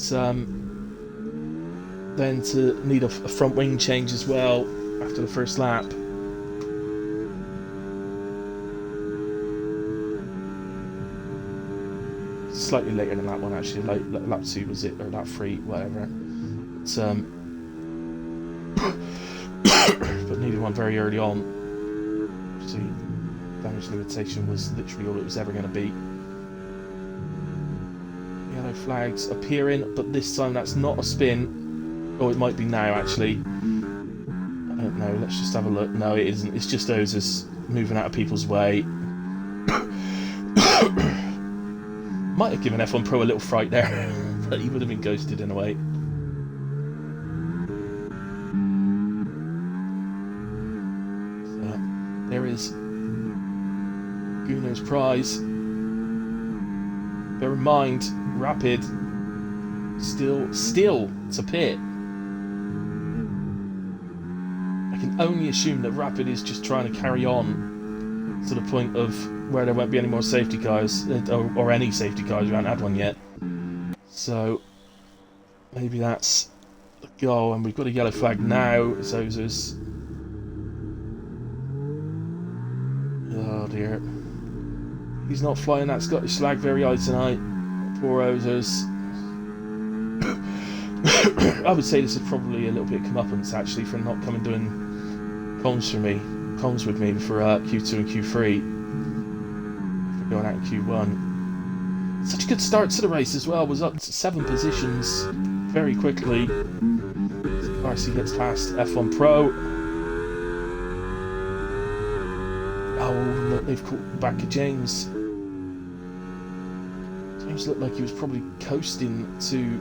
then to need a front wing change as well after the first lap. Slightly later than that one actually, like lap 2 was it, or lap 3, whatever. But needed one very early on. So damage limitation was literally all it was ever going to be. Yellow flags appearing, but this time that's not a spin. Oh, it might be now actually. I don't know, let's just have a look. No, it isn't. It's just Ozers moving out of people's way. Might have given F1 Pro a little fright there, but he would have been ghosted in a way. So, there is Gunnar's prize. Bear in mind, Rapid still to pit. I can only assume that Rapid is just trying to carry on to the point of where there won't be any more safety cars, or any safety cars. We haven't had one yet. So maybe that's the goal, and we've got a yellow flag now. Ozers. Oh dear. He's not flying that Scottish flag very high tonight. Poor Ozers. I would say this is probably a little bit of comeuppance actually for not coming doing comms with me for Q2 and Q3. For going out in Q1. Such a good start to the race as well. Was up to 7 positions very quickly. Carsey gets past F1 Pro. Oh look, they've caught back of James. James looked like he was probably coasting to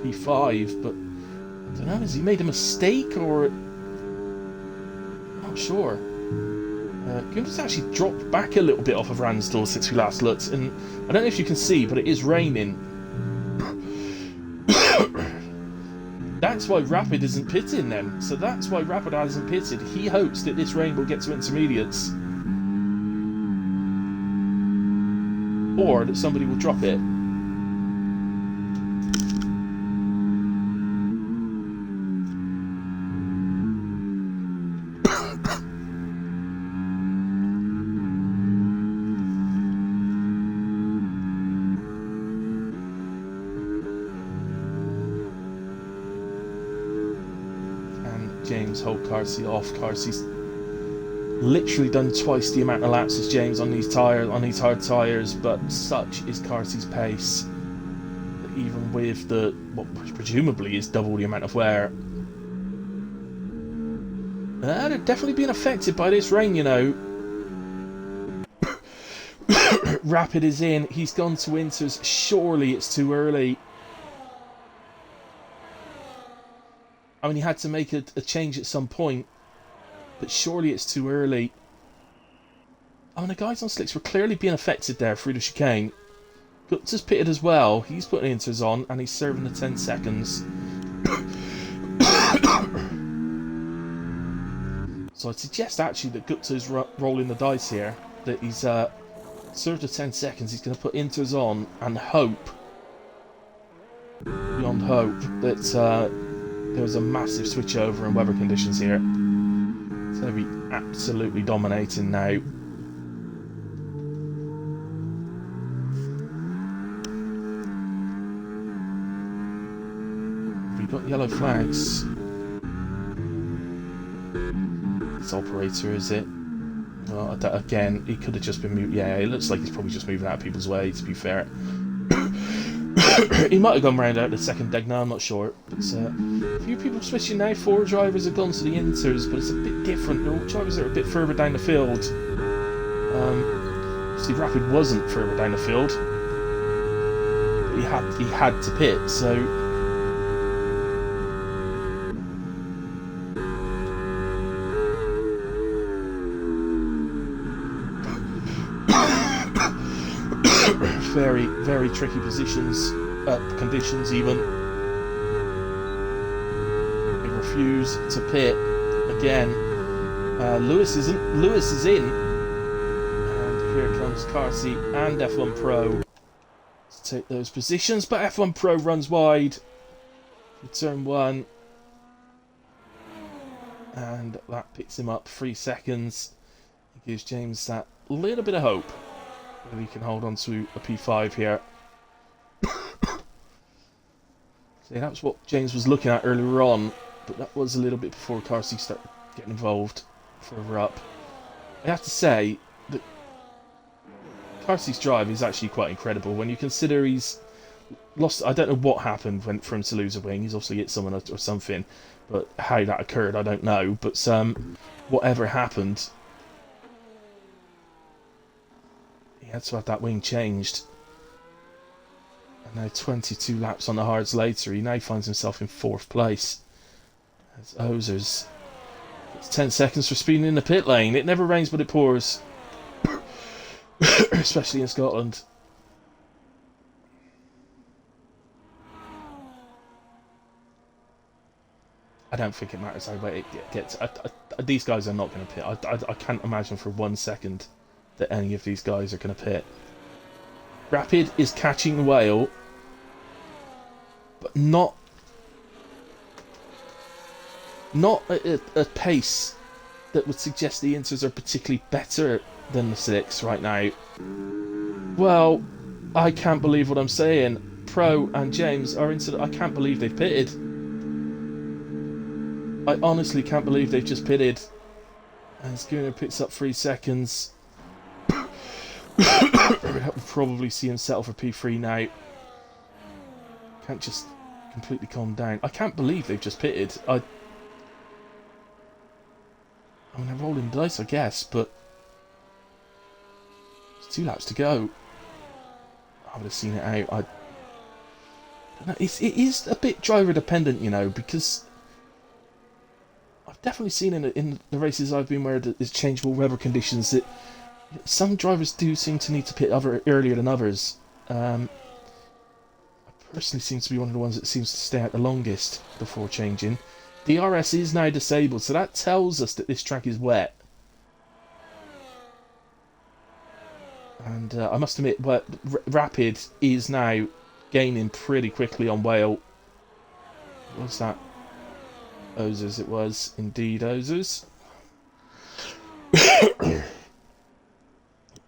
P5, but I don't know, has he made a mistake or... I'm not sure. Gunnar's actually dropped back a little bit off of Ransdell since we last looked, and I don't know if you can see, but it is raining. That's why Rapid isn't pitting then. So that's why Rapid hasn't pitted. He hopes that this rain will get to intermediates. Or that somebody will drop it. James hold Carsey off. Carsey's literally done twice the amount of laps as James on these hard tyres, but such is Carsey's pace that even with the what presumably is double the amount of wear, they're definitely being affected by this rain, you know. Rapid is in. He's gone to Inters. Surely it's too early. I mean, he had to make a change at some point, but surely it's too early. Oh, and the guys on slicks were clearly being affected there through the chicane. Gupta's pitted as well. He's putting Inters on, and he's serving the 10 seconds. So I'd suggest actually that Gupta's rolling the dice here. That he's served the 10 seconds. He's going to put Inters on and hope, beyond hope, that... there was a massive switch over in weather conditions here. It's going to be absolutely dominating now. We've got yellow flags. It's operator, is it? Well, again, he could have just been moved. Yeah, it looks like he's probably just moving out of people's way, to be fair. He might have gone round out the second deck now, I'm not sure. But a few people switching now. 4 drivers have gone to the Inters, but it's a bit different. They're all drivers that are a bit further down the field. See, Rapid wasn't further down the field. But he had to pit, so... very, very tricky conditions even. They refuse to pit again. Lewis is in, and here comes Carsey and F1 Pro to take those positions, but F1 Pro runs wide for turn 1, and that picks him up 3 seconds. It gives James that little bit of hope that he can hold on to a P5 here. See, that was what James was looking at earlier on, but that was a little bit before Carsey started getting involved further up. I have to say that Carsey's drive is actually quite incredible when you consider he's lost. I don't know what happened for him to lose a wing. He's obviously hit someone or something, but how that occurred, I don't know. But whatever happened, he had to have that wing changed. And now 22 laps on the hards later, he now finds himself in 4th place. As Ozers gets 10 seconds for speeding in the pit lane. It never rains but it pours. Especially in Scotland. I don't think it matters how late it gets. These guys are not going to pit. I can't imagine for 1 second that any of these guys are going to pit. Rapid is catching the whale, but not at a pace that would suggest the Inters are particularly better than the 6 right now. Well, I can't believe what I'm saying. Pro and James are into. I can't believe they've pitted. I honestly can't believe they've just pitted. And Schooner picks up 3 seconds. We'll probably see him settle for P3 now. Can't just completely calm down. I can't believe they've just pitted. I mean, they're rolling dice, I guess, but there's 2 laps to go. I would have seen it out. It is a bit driver dependent, you know, because I've definitely seen in the races I've been where there's changeable weather conditions that some drivers do seem to need to pit earlier than others. I personally seem to be one of the ones that seems to stay out the longest before changing. DRS is now disabled, so that tells us that this track is wet. And I must admit, Rapid is now gaining pretty quickly on Whale. What's that? Ozers, it was indeed Ozers.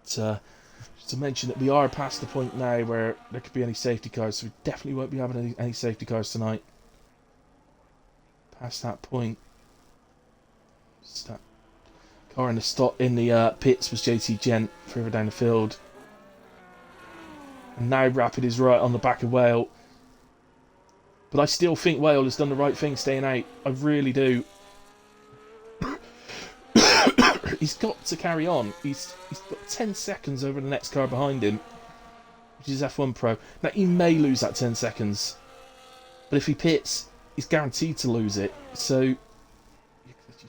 Just to mention that we are past the point now where there could be any safety cars, so we definitely won't be having any safety cars tonight. Past that point. Just that car in the pits was JT Gent further down the field. And now Rapid is right on the back of Whale. But I still think Whale has done the right thing staying out. I really do. He's got to carry on. He's got 10 seconds over the next car behind him, which is F1 Pro. Now, he may lose that 10 seconds, but if he pits, he's guaranteed to lose it. So,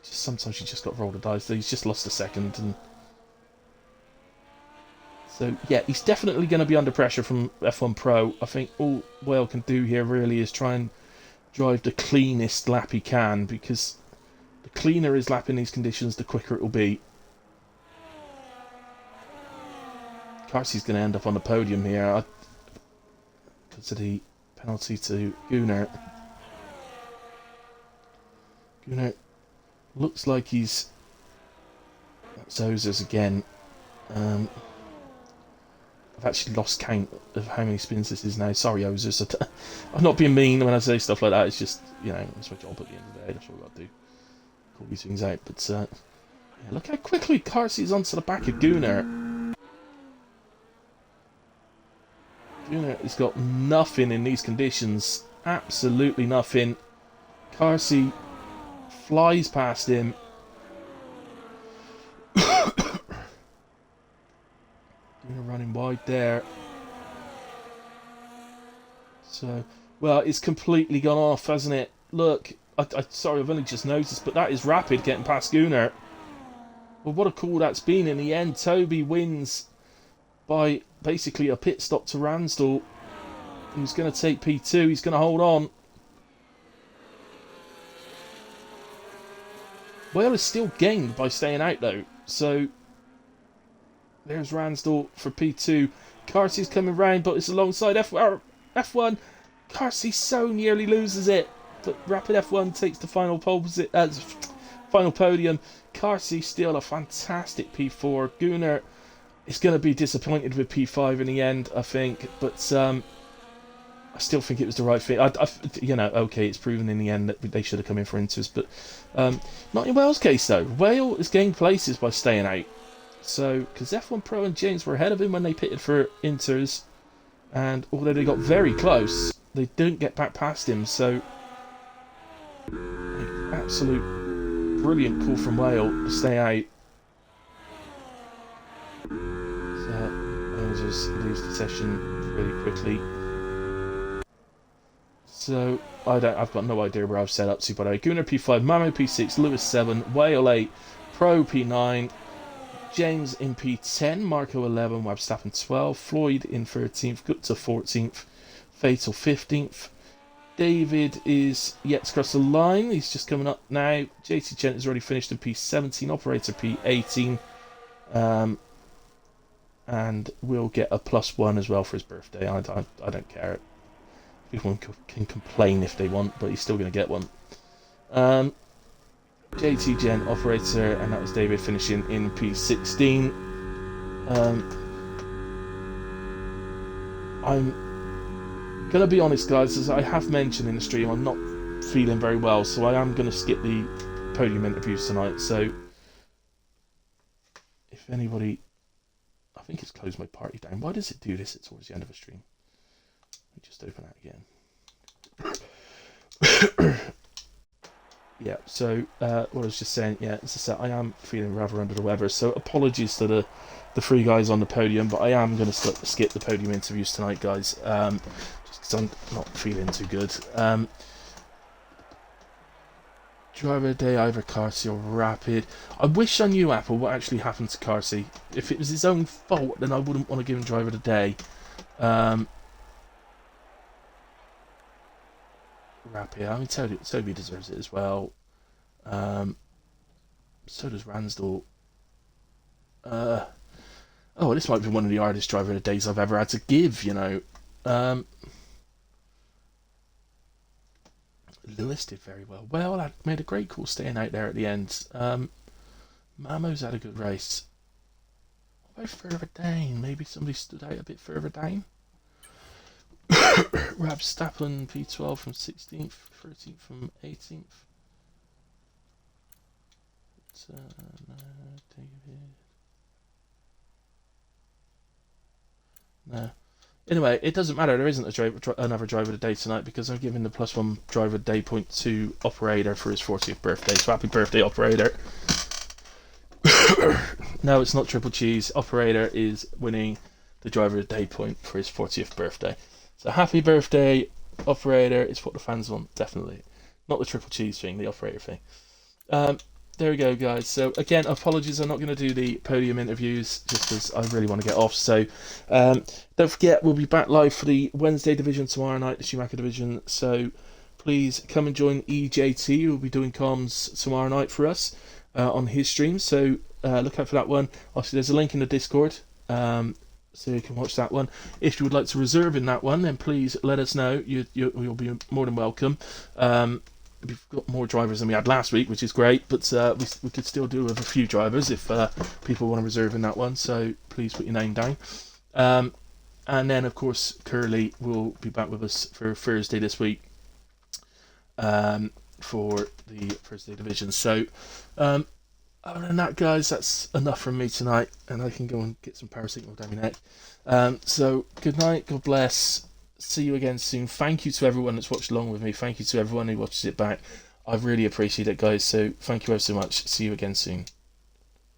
sometimes you just got to roll the dice. He's just lost a second. And so, yeah, he's definitely going to be under pressure from F1 Pro. I think all Whale can do here really is try and drive the cleanest lap he can, because the cleaner his lap in these conditions, the quicker it will be. Carsey's going to end up on the podium here because of the penalty to Gunnar. Gunnar looks like he's... That's Ozers again. I've actually lost count of how many spins this is now. Sorry, Ozers. I'm not being mean when I say stuff like that. It's just, you know, it's my job at the end of the day. That's what I've got to do. Call these things out. But yeah, look how quickly Carsey's onto the back of Gunnar. Gunnar has got nothing in these conditions. Absolutely nothing. Carsey flies past him. Gunnar running wide there. So, well, it's completely gone off, hasn't it? Look, sorry, I've only just noticed, but that is Rapid getting past Gunnar. Well, what a call that's been in the end. Toby wins by basically a pit stop to Ransdell. He's going to take P2. He's going to hold on. Wales is still gained by staying out though. So there's Ransdell for P2. Carsey's coming round, but it's alongside F1. Carsey so nearly loses it, but Rapid F1 takes the final final podium. Carsey still a fantastic P4. Gunnar is going to be disappointed with P5 in the end, I think, but I still think it was the right thing. Okay, it's proven in the end that they should have come in for Inters, but not in Wales' case though. Wales is gained places by staying out. So, because F1 Pro and James were ahead of him when they pitted for Inters, and although they got very close, they didn't get back past him. So, absolute brilliant call from Wales to stay out. So, Wales just leaves the session really quickly. So, I've got no idea where I've set up to, by the way. Gunnar P5, Mamo P6, Lewis 7, Whale 8, Pro P9, James in P10, Marco 11, Webstappen 12, Floyd in 13th, Gupta 14th, Fatal 15th. David is yet to cross the line, he's just coming up now. JT Gent has already finished in P17, Operator P18, and will get a +1 as well for his birthday. I don't care. People can complain if they want, but he's still going to get one. JT Gent Operator, and that was David finishing in P16. I'm going to be honest, guys, as I have mentioned in the stream, I'm not feeling very well, so I am going to skip the podium interviews tonight. So, if anybody... I think it's closed my party down. Why does it do this towards the end of a stream? Let me just open that again. Yeah, so what I was just saying, yeah, as I said, I am feeling rather under the weather, so apologies to the three guys on the podium, but I am going to skip the podium interviews tonight, guys, just because I'm not feeling too good. Driver of the day, either Carsey or Rapid. I wish I knew, Apple, what actually happened to Carsey. If it was his own fault, then I wouldn't want to give him driver of the day. Rapid, I mean, Toby deserves it as well. So does Ransdell. Oh, this might be one of the hardest driver of the days I've ever had to give, you know. Lewis did very well. Well, I made a great call staying out there at the end. Mamo's had a good race. What about further down? Maybe somebody stood out a bit further down. Webstappen P12 from 16th, 13th from 18th. David. No. Anyway, it doesn't matter. There isn't another driver of the day tonight because I'm giving the +1 driver of the day point to Operator for his 40th birthday. So happy birthday, Operator. No, it's not Triple Cheese. Operator is winning the driver of the day point for his 40th birthday. So happy birthday, Operator. It's what the fans want, definitely. Not the Triple Cheese thing, the Operator thing. There we go, guys. So again, apologies, I'm not going to do the podium interviews just because I really want to get off. So don't forget, we'll be back live for the Wednesday division tomorrow night, the Schumacher division. So please come and join EJT, who will be doing comms tomorrow night for us on his stream. So look out for that one. Obviously, there's a link in the Discord. So you can watch that one. If you would like to reserve in that one, then please let us know. You'll be more than welcome. We've got more drivers than we had last week, which is great, but we could still do with a few drivers if people want to reserve in that one, so please put your name down. And then, of course, Curly will be back with us for Thursday this week for the Thursday division. So, other than that, guys, that's enough from me tonight, and I can go and get some paracetamol down my neck. So, good night, God bless. See you again soon. Thank you to everyone that's watched along with me. Thank you to everyone who watches it back. I really appreciate it, guys. So thank you ever so much. See you again soon.